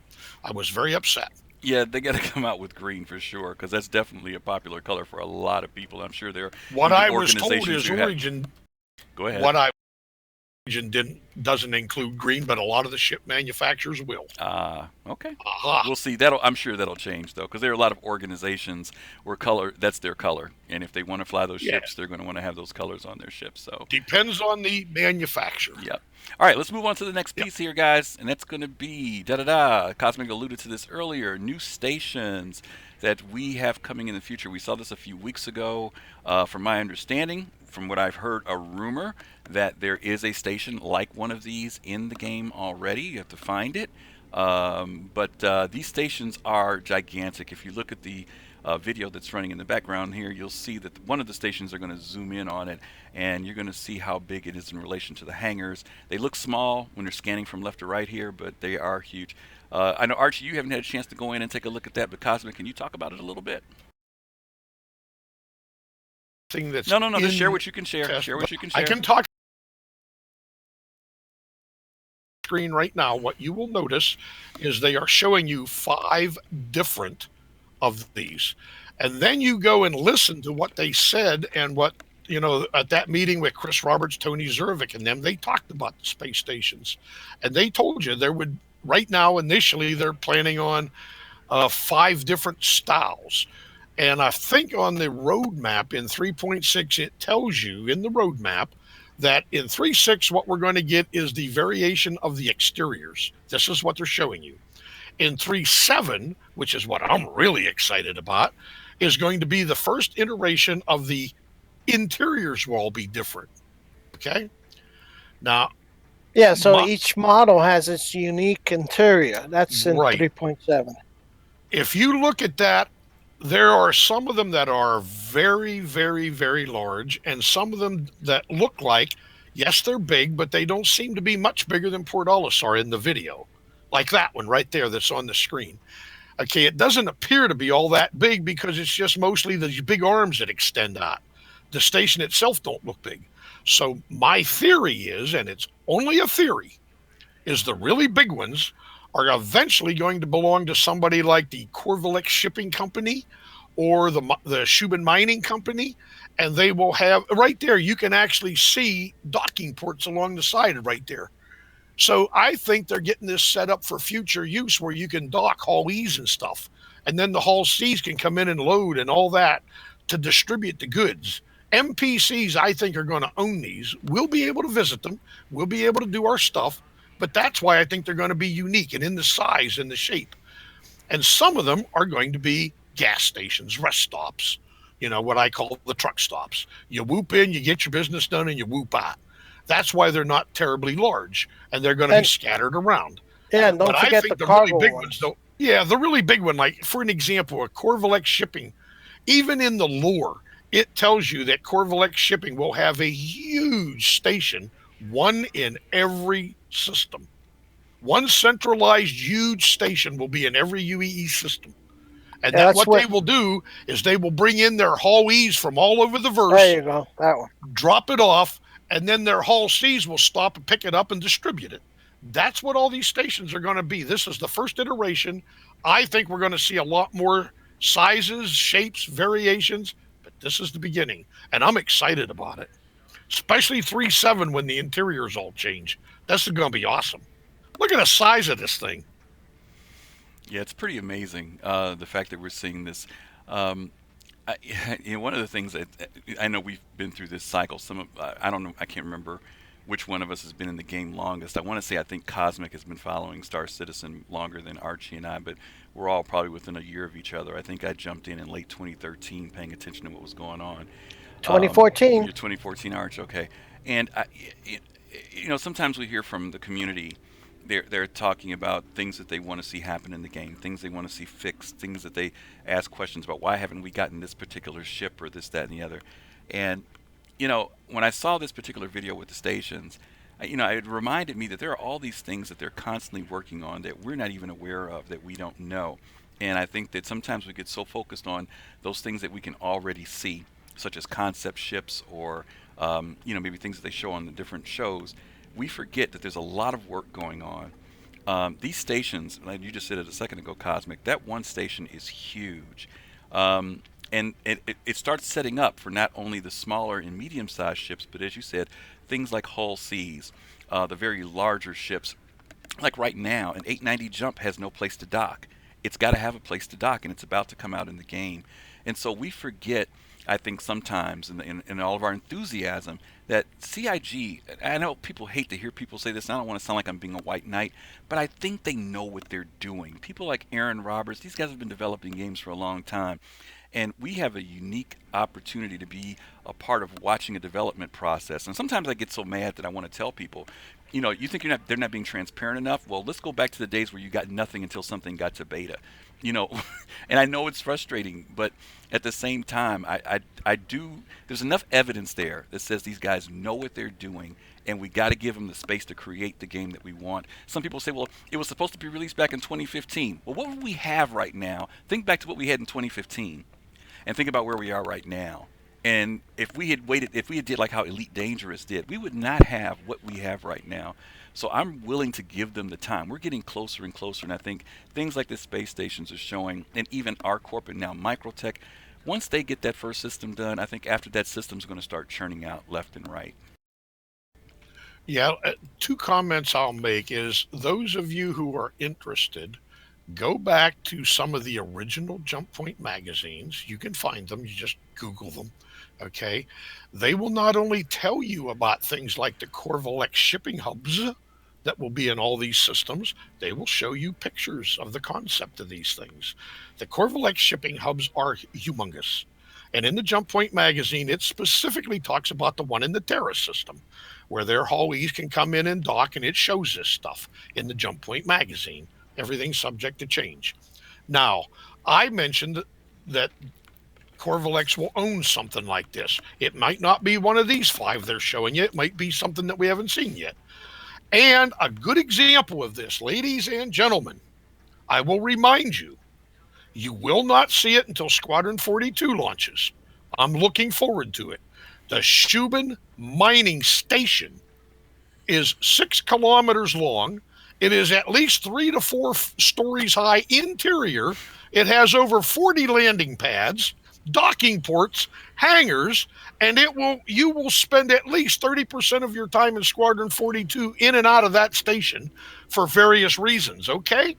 I was very upset. Yeah, they got to come out with green for sure because that's definitely a popular color for a lot of people. I'm sure there are What even I was told organizations is who have. Origin. Go ahead. What I Origin didn't doesn't include green, but a lot of the ship manufacturers will. Okay. Aha! We'll see. I'm sure that'll change though, because there are a lot of organizations where color that's their color, and if they want to fly those Yeah, ships, they're going to want to have those colors on their ships. So, depends on the manufacturer. yep. All right, let's move on to the next Yep. piece here, guys, and that's going to be da da da. Cosmic alluded to this earlier. New stations that we have coming in the future. We saw this a few weeks ago. From my understanding, from what I've heard, a rumor that there is a station like one of these in the game already. You have to find it. But these stations are gigantic. If you look at the video that's running in the background here, you'll see that one of the stations are going to zoom in on it, and you're going to see how big it is in relation to the hangars. They look small when they're scanning from left to right here, but they are huge. I know, Archie, you haven't had a chance to go in and take a look at that, but Cosmic, can you talk about it a little bit? Thing that's No, no, no. Just share in what you can share. test, Share what but you can I share. can talk screen right now. What you will notice is they are showing you 5 different of these. And then you go and listen to what they said and what, at that meeting with Chris Roberts, Tony Zurvik, and them, they talked about the space stations. And they told you there would, right now, initially, they're planning on 5 different styles. And I think on the roadmap in 3.6, it tells you in the roadmap that in 3.6, what we're going to get is the variation of the exteriors. This is what they're showing you. In 3.7, which is what I'm really excited about, is going to be the first iteration of the interiors will all be different. Okay? Now, Yeah, so my, each model has its unique interior. That's in right. 3.7. If you look at that, there are some of them that are very, very, very large, and some of them that look like, yes, they're big, but they don't seem to be much bigger than Portales are in the video. Like that one right there that's on the screen. Okay, it doesn't appear to be all that big because it's just mostly these big arms that extend out. The station itself don't look big. So my theory is, and it's only a theory, is the really big ones are eventually going to belong to somebody like the Corvallis Shipping Company or the Shubin Mining Company, and they will have right there. You can actually see docking ports along the side right there. So I think they're getting this set up for future use where you can dock Hall E's and stuff, and then the Hall C's can come in and load and all that to distribute the goods. MPCs, I think, are going to own these. We'll be able to visit them. We'll be able to do our stuff. But that's why I think they're going to be unique and in the size and the shape. And some of them are going to be gas stations, rest stops, what I call the truck stops. You whoop in, you get your business done, and you whoop out. That's why they're not terribly large, and they're going to be And scattered around. yeah, and don't But I forget the think the really cargo big ones. ones, though, yeah, the really big one, like for an example, a Corvallis Shipping, even in the lore, it tells you that Corvallis Shipping will have a huge station, one in every system. One centralized huge station will be in every UEE system. And Yeah, that that's what they what. will do is they will bring in their Hall E's from all over the There verse, you go. That one. drop it off, and then their Hall C's will stop and pick it up and distribute it. That's what all these stations are going to be. This is the first iteration. I think we're going to see a lot more sizes, shapes, variations, but this is the beginning. And I'm excited about it, especially 3.7 when the interiors all change. This is going to be awesome. Look at the size of this thing. Yeah, it's pretty amazing the fact that we're seeing this. Um, one of the things that I know we've been through this cycle. I don't know, I can't remember which one of us has been in the game longest. I want to say I think Cosmic has been following Star Citizen longer than Archie and I, but we're all probably within a year of each other. I think I jumped in late 2013, paying attention to what was going on. 2014. Your 2014 Arch, okay. And sometimes we hear from the community. They're talking about things that they want to see happen in the game, things they want to see fixed, things that they ask questions about. Why haven't we gotten this particular ship or this, that, and the other? And when I saw this particular video with the stations, it reminded me that there are all these things that they're constantly working on that we're not even aware of, that we don't know. And I think that sometimes we get so focused on those things that we can already see, such as concept ships or maybe things that they show on the different shows. We forget that there's a lot of work going on. These stations, like you just said it a second ago, Cosmic, that one station is huge. And it starts setting up for not only the smaller and medium-sized ships, but as you said, things like Hull C's, the very larger ships. Like right now, an 890 Jump has no place to dock. It's got to have a place to dock, and it's about to come out in the game. And so we forget, I think sometimes, in all of our enthusiasm, that CIG, I know people hate to hear people say this, and I don't want to sound like I'm being a white knight, but I think they know what they're doing. People like Aaron Roberts, these guys have been developing games for a long time. And we have a unique opportunity to be a part of watching a development process. And sometimes I get so mad that I want to tell people, you think they're not being transparent enough? Well, let's go back to the days where you got nothing until something got to beta. you know, and I know it's frustrating, but at the same time, I do. There's enough evidence there that says these guys know what they're doing, and we got to give them the space to create the game that we want. Some people say, well, it was supposed to be released back in 2015. Well, what would we have right now? Think back to what we had in 2015, and think about where we are right now. And if we had waited, if we had did like how Elite Dangerous did, we would not have what we have right now. So I'm willing to give them the time. We're getting closer and closer, and I think things like the space stations are showing, and even our corporate now, Microtech, once they get that first system done, I think after that system's going to start churning out left and right. Yeah, two comments I'll make is those of you who are interested, go back to some of the original Jump Point magazines. You can find them, you just Google them. Okay. They will not only tell you about things like the Corvalex shipping hubs that will be in all these systems, they will show you pictures of the concept of these things. The Corvalex shipping hubs are humongous. And in the Jump Point magazine, it specifically talks about the one in the Terra system, where their haulies can come in and dock, and it shows this stuff in the Jump Point magazine. Everything's subject to change. Now, I mentioned that Corvalex will own something like this. It might not be one of these five they're showing you. It might be something that we haven't seen yet. And a good example of this, ladies and gentlemen, I will remind you, you will not see it until Squadron 42 launches. I'm looking forward to it. The Shubin mining station is 6 kilometers long. It is at least 3 to 4 stories high interior. It has over 40 landing pads, docking ports, hangars, and you will spend at least 30% of your time in Squadron 42 in and out of that station for various reasons, okay?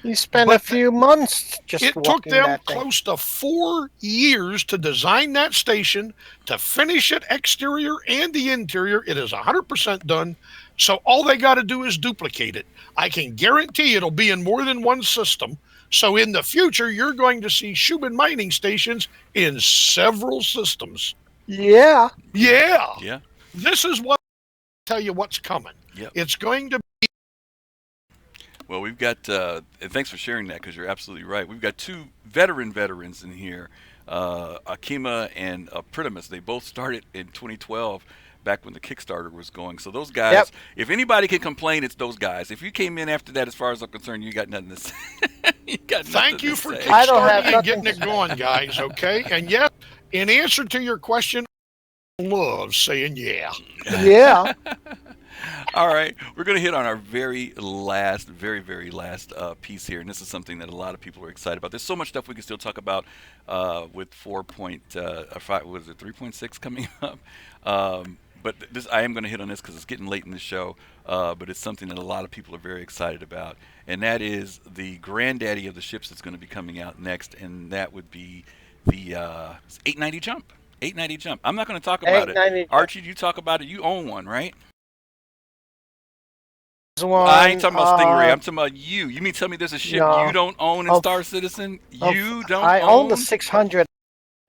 You spent a few months just it took walking them that thing. close to 4 years to design that station, to finish it exterior and the interior. It is 100% done. So all they got to do is duplicate it. I can guarantee it'll be in more than one system. So in the future, you're going to see Shubin mining stations in several systems. Yeah. Yeah. This is what I tell you what's coming. Yep. It's going to Well, we've got, and thanks for sharing that, because you're absolutely right. We've got two veterans in here, Akima and Pridimus. They both started in 2012, back when the Kickstarter was going. So those guys, Yep. if anybody can complain, it's those guys. If you came in after that, as far as I'm concerned, you got nothing to say. You got Thank nothing you to for say. I don't have kickstarting and nothing getting to it say. going, guys, okay? And yet, in answer to your question, I love saying yeah. Yeah. All right, we're going to hit on our very last piece here, and this is something that a lot of people are excited about. There's so much stuff we can still talk about with 3.6 coming up. But this, I am going to hit on this because it's getting late in the show, but it's something that a lot of people are very excited about, and that is the granddaddy of the ships that's going to be coming out next, and that would be the 890 Jump. 890 Jump. I'm not going to talk about it. 890 Jump. Archie, you talk about it. You own one, right? I ain't one. talking about Stingray. I'm talking about you. You mean tell me there's a ship you No. don't own in Of Star Citizen? of You don't I own the own? 600.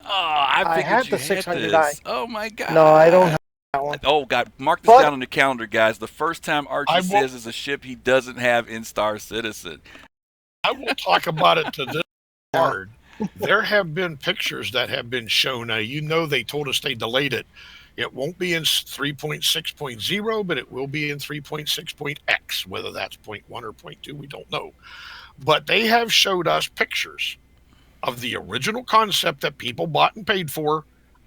Oh, I I figured had you the had 600i. this. Oh my No, I don't God. have that one. Oh God, mark this But down on the calendar, guys. The first time Archie I will says is a ship he doesn't have in Star Citizen. I will talk about it to this yeah, hard. There have been pictures that have been shown. Now, you know, they told us they delayed it. It won't be in 3.6.0, but it will be in 3.6.x. Whether that's point 0.1 or point 0.2, we don't know. But they have showed us pictures of the original concept that people bought and paid for,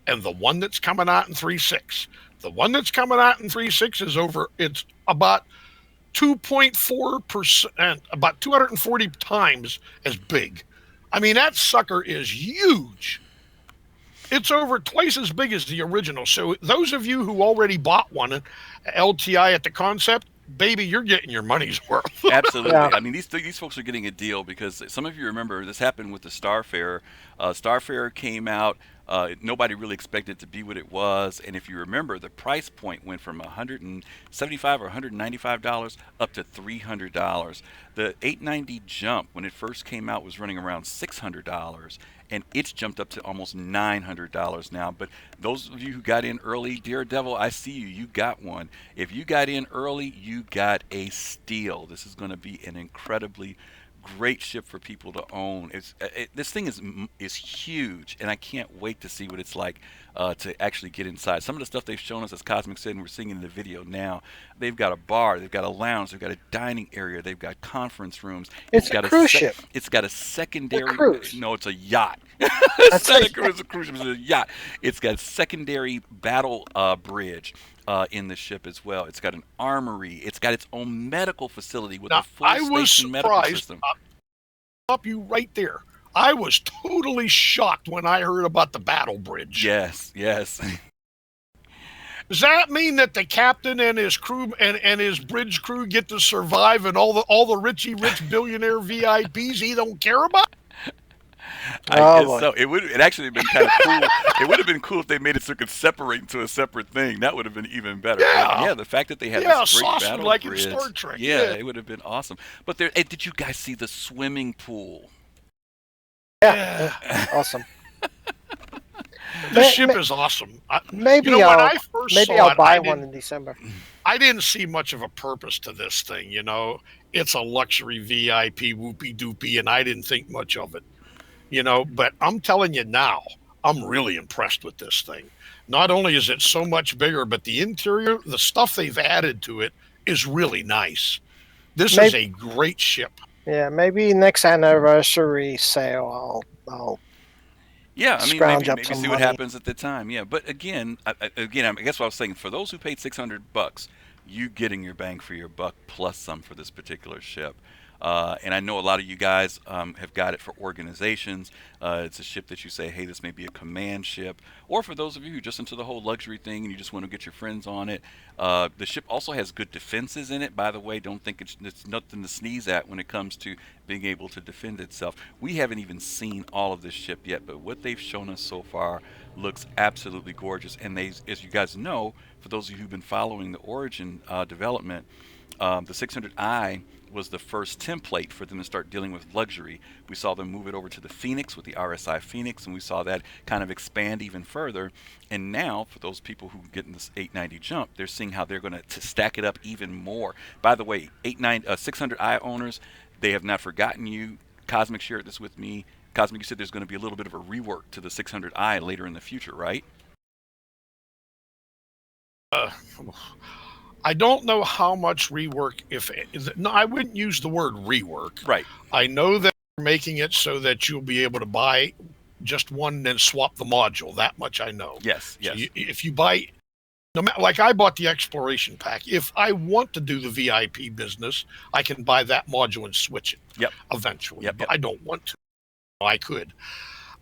and the one that's coming out in 3.6. The one that's coming out in 3.6 is over. It's about 2.4%, about 240 times as big. I mean, that sucker is huge. It's over twice as big as the original. So those of you who already bought one, LTI at the concept, baby, you're getting your money's worth. yeah. Absolutely. I mean, these folks are getting a deal because some of you remember this happened with the Starfarer. Starfarer came out. Nobody really expected it to be what it was, and if you remember, the price point went from $175 or $195 up to $300. The 890 jump when it first came out was running around $600, and it's jumped up to almost $900 now. But those of you who got in early, Daredevil, I see you. You got one. If you got in early, you got a steal. This is going to be an incredibly great ship for people to own. This thing is huge, and I can't wait to see what it's like to actually get inside. Some of the stuff they've shown us, as Cosmic said, and we're seeing in the video now, they've got a bar, they've got a lounge, they've got a dining area, they've got conference rooms. It's a cruise ship. It's got a A secondary. cruise. No, it's a yacht. That's It's not a, a cruise, a cruise ship. It's a yacht. It's got a secondary battle bridge. In the ship as well. It's got an armory. It's got its own medical facility with a Now, full I was station medical surprised. system. I'll stop you right there. I was totally shocked when I heard about the battle bridge. Yes, yes. Does that mean that the captain and his crew and his bridge crew get to survive, and all the rich billionaire VIPs he don't care about? I Oh, guess boy. so. It actually been kind of cool. It would have been cool if they made it so it could separate into a separate thing. That would have been even better. Yeah. But yeah, the fact that they had Yeah, this great sausage battle like in bridge. Star Trek. Yeah, Yeah. it would have been awesome. But there, hey, did you guys see the swimming pool? Yeah, awesome. This ship is awesome. Maybe when I'll I first maybe saw I'll it, buy one in December. I didn't see much of a purpose to this thing. It's a luxury VIP whoopie doopie, and I didn't think much of it. But I'm telling you now, I'm really impressed with this thing. Not only is it so much bigger, but the interior, the stuff they've added to it is really nice. This is a great ship. Yeah, maybe next anniversary sale I'll Yeah, I mean, scrounge up maybe some see what money. happens at the time. Yeah, but again, I guess what I was saying, for those who paid $600, you getting your bang for your buck plus some for this particular ship. And I know a lot of you guys have got it for organizations. It's a ship that you say, hey, this may be a command ship. Or for those of you who are just into the whole luxury thing and you just want to get your friends on it. The ship also has good defenses in it. By the way, don't think it's nothing to sneeze at when it comes to being able to defend itself. We haven't even seen all of this ship yet, but what they've shown us so far looks absolutely gorgeous. And they, as you guys know, for those of you who've been following the Origin development, the 600i was the first template for them to start dealing with luxury. We saw them move it over to the Phoenix with the RSI Phoenix, and we saw that kind of expand even further. And now, for those people who get in this 890 jump, they're seeing how they're going to stack it up even more. By the way, 600i owners, they have not forgotten you. Cosmic shared this with me. Cosmic, you said there's going to be a little bit of a rework to the 600i later in the future, right? I don't know how much rework, no, I wouldn't use the word rework. Right. I know that they're making it so that you'll be able to buy just one and then swap the module. That much I know. Yes, yes. So if you buy, like I bought the exploration pack. If I want to do the VIP business, I can buy that module and switch it. Yep. Eventually. Yep, But yep. I don't want to. I could.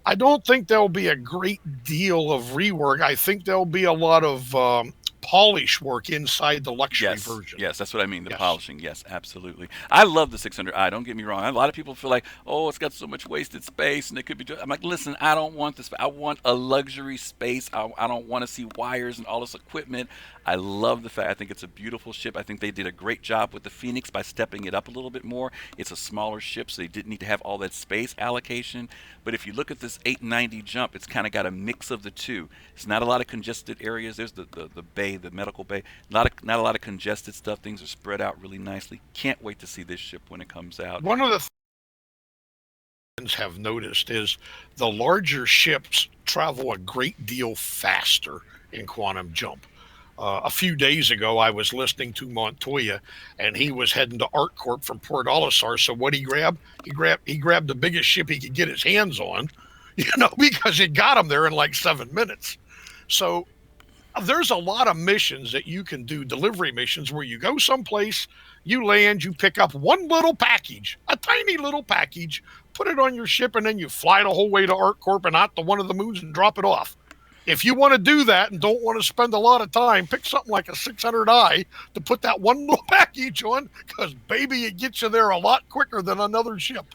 I don't think there'll be a great deal of rework. I think there'll be a lot of polish work inside the luxury Yes, version. yes, that's what I mean. The Yes. polishing, yes, absolutely. I love the 600i. Don't get me wrong. A lot of people feel like, oh, it's got so much wasted space, and it could be. I'm like, listen, I don't want this. I want a luxury space. I don't want to see wires and all this equipment. I love the fact. I think it's a beautiful ship. I think they did a great job with the Phoenix by stepping it up a little bit more. It's a smaller ship, so they didn't need to have all that space allocation. But if you look at this 890 jump, it's kind of got a mix of the two. It's not a lot of congested areas. There's the bay, the medical bay. Not a lot of congested stuff. Things are spread out really nicely. Can't wait to see this ship when it comes out. One of the things have noticed is the larger ships travel a great deal faster in Quantum Jump. A few days ago, I was listening to Montoya, and he was heading to ArtCorp from Port Olisar. So what he grabbed? He grabbed the biggest ship he could get his hands on, because it got him there in like 7 minutes. So there's a lot of missions that you can do, delivery missions, where you go someplace, you land, you pick up one little package, a tiny little package, put it on your ship, and then you fly the whole way to ArtCorp and out to one of the moons and drop it off. If you want to do that and don't want to spend a lot of time, pick something like a 600i to put that one little package on, because, baby, it gets you there a lot quicker than another ship.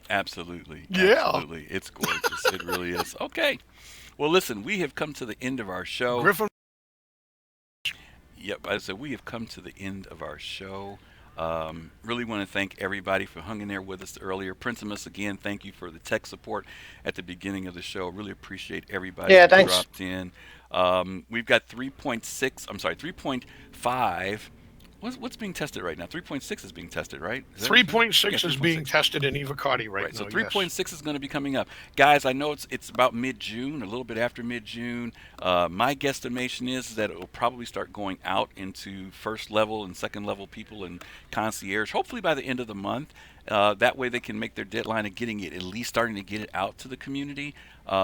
Absolutely. Yeah. Absolutely. It's gorgeous. It really is. Okay. Well, listen, we have come to the end of our show. Griffin. Yep, I said we have come to the end of our show. Really want to thank everybody for hanging there with us earlier. Princimus, again, thank you for the tech support at the beginning of the show. Really appreciate everybody Yeah, who thanks. dropped in. We've got 3.5. What's being tested right now? 3.6 is being tested, right? 3.6 is being tested in Evocati right now. So 3.6 is going to be coming up. Guys, I know it's about mid-June, a little bit after mid-June. My guesstimation is that it will probably start going out into first level and second level people and concierge, hopefully by the end of the month. That way they can make their deadline of getting it, at least starting to get it out to the community.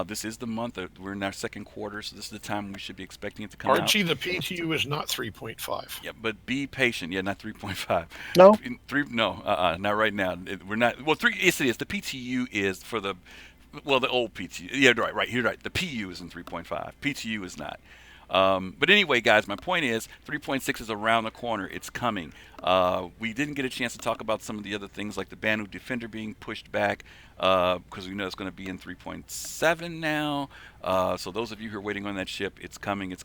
This is the month that we're in our second quarter, so this is the time we should be expecting it to come out. Archie, the PTU is not 3.5. Yeah, but be patient. Yeah, not 3.5. No? Not right now. We're not. Well, yes, it is. The PTU is for the old PTU. Yeah, right. You're right. The PU is in 3.5. PTU is not. But anyway, guys, my point is 3.6 is around the corner. It's coming. We didn't get a chance to talk about some of the other things like the Banu Defender being pushed back because we know it's going to be in 3.7 now. So those of you who are waiting on that ship, it's coming.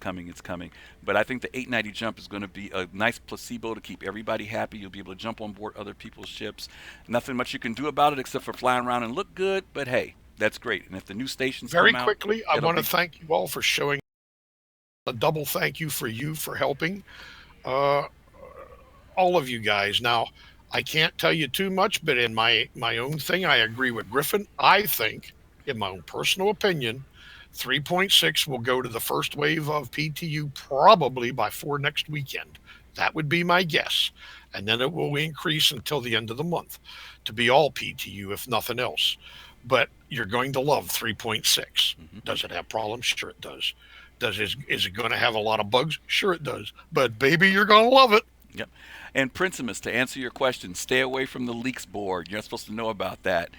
But I think the 890 jump is going to be a nice placebo to keep everybody happy. You'll be able to jump on board other people's ships. Nothing much you can do about it except for flying around and look good. But hey, that's great. And if the new stations Very come out, quickly, I want to thank you all for showing. A double thank you for helping all of you guys. Now, I can't tell you too much, but in my own thing, I agree with Griffin. I think, in my own personal opinion, 3.6 will go to the first wave of PTU probably by next weekend. That would be my guess. And then it will increase until the end of the month to be all PTU, if nothing else. But you're going to love 3.6. Mm-hmm. Does it have problems? Sure it does. Is it going to have a lot of bugs? Sure it does. But baby, you're going to love it. Yep. And Princimus, to answer your question, stay away from the leaks board. You're not supposed to know about that.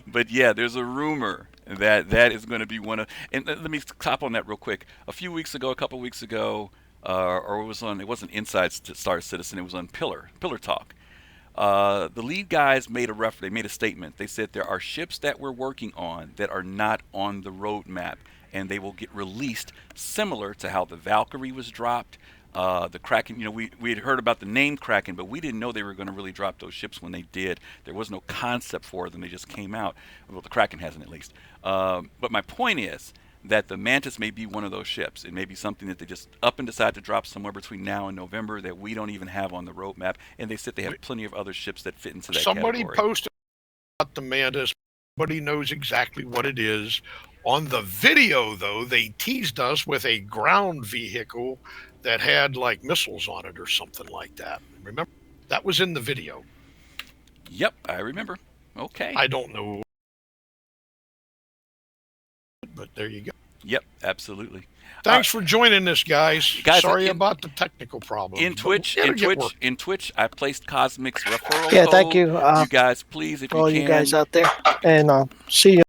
But yeah, there's a rumor that is going to be one of. And let me top on that real quick. A couple weeks ago, or it wasn't Inside Star Citizen. It was on Pillar Talk. The lead guys made a statement. They said there are ships that we're working on that are not on the roadmap, and they will get released similar to how the Valkyrie was dropped. The Kraken, we had heard about the name Kraken, but we didn't know they were going to really drop those ships when they did. There was no concept for them. They just came out. Well, the Kraken hasn't at least. But my point is that the Mantis may be one of those ships. It may be something that they just up and decide to drop somewhere between now and November that we don't even have on the roadmap. And they said they have plenty of other ships that fit into that Somebody category. posted about the Mantis. Nobody knows exactly what it is. On the video, though, they teased us with a ground vehicle that had like missiles on it or something like that. Remember? That was in the video. Yep, I remember. Okay. I don't know. But there you go. Yep, absolutely. Thanks for joining us, guys. Sorry in, about the technical problem. In Twitch, I placed Cosmic's referral Yeah, code. thank you. You guys, please, if you all can. you guys out there, and see you.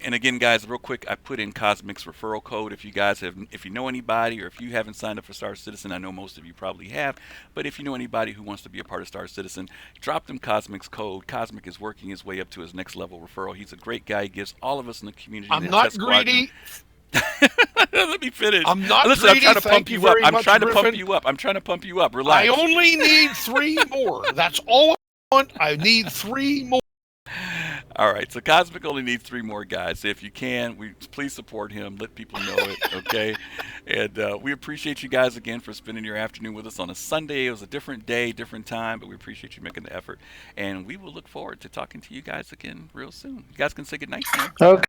And again, guys, real quick, I put in Cosmic's referral code. If you know anybody, or if you haven't signed up for Star Citizen, I know most of you probably have. But if you know anybody who wants to be a part of Star Citizen, drop them Cosmic's code. Cosmic is working his way up to his next level referral. He's a great guy. He gives all of us in the community I'm and not test squadron. greedy. Let me finish. I'm not Listen, greedy. I'm trying to Thank pump you you up. very I'm much, trying to pump Griffin. you up. I'm trying to pump you up. Relax. I only need 3 more. That's all I want. I need 3 more. All right, so Cosmic only needs 3 more guys. If you can, please support him. Let people know it, okay? And we appreciate you guys again for spending your afternoon with us on a Sunday. It was a different day, different time, but we appreciate you making the effort. And we will look forward to talking to you guys again real soon. You guys can say goodnight now. Okay.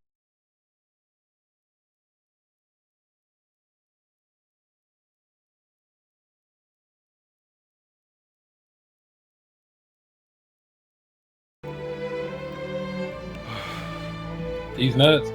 These nuts.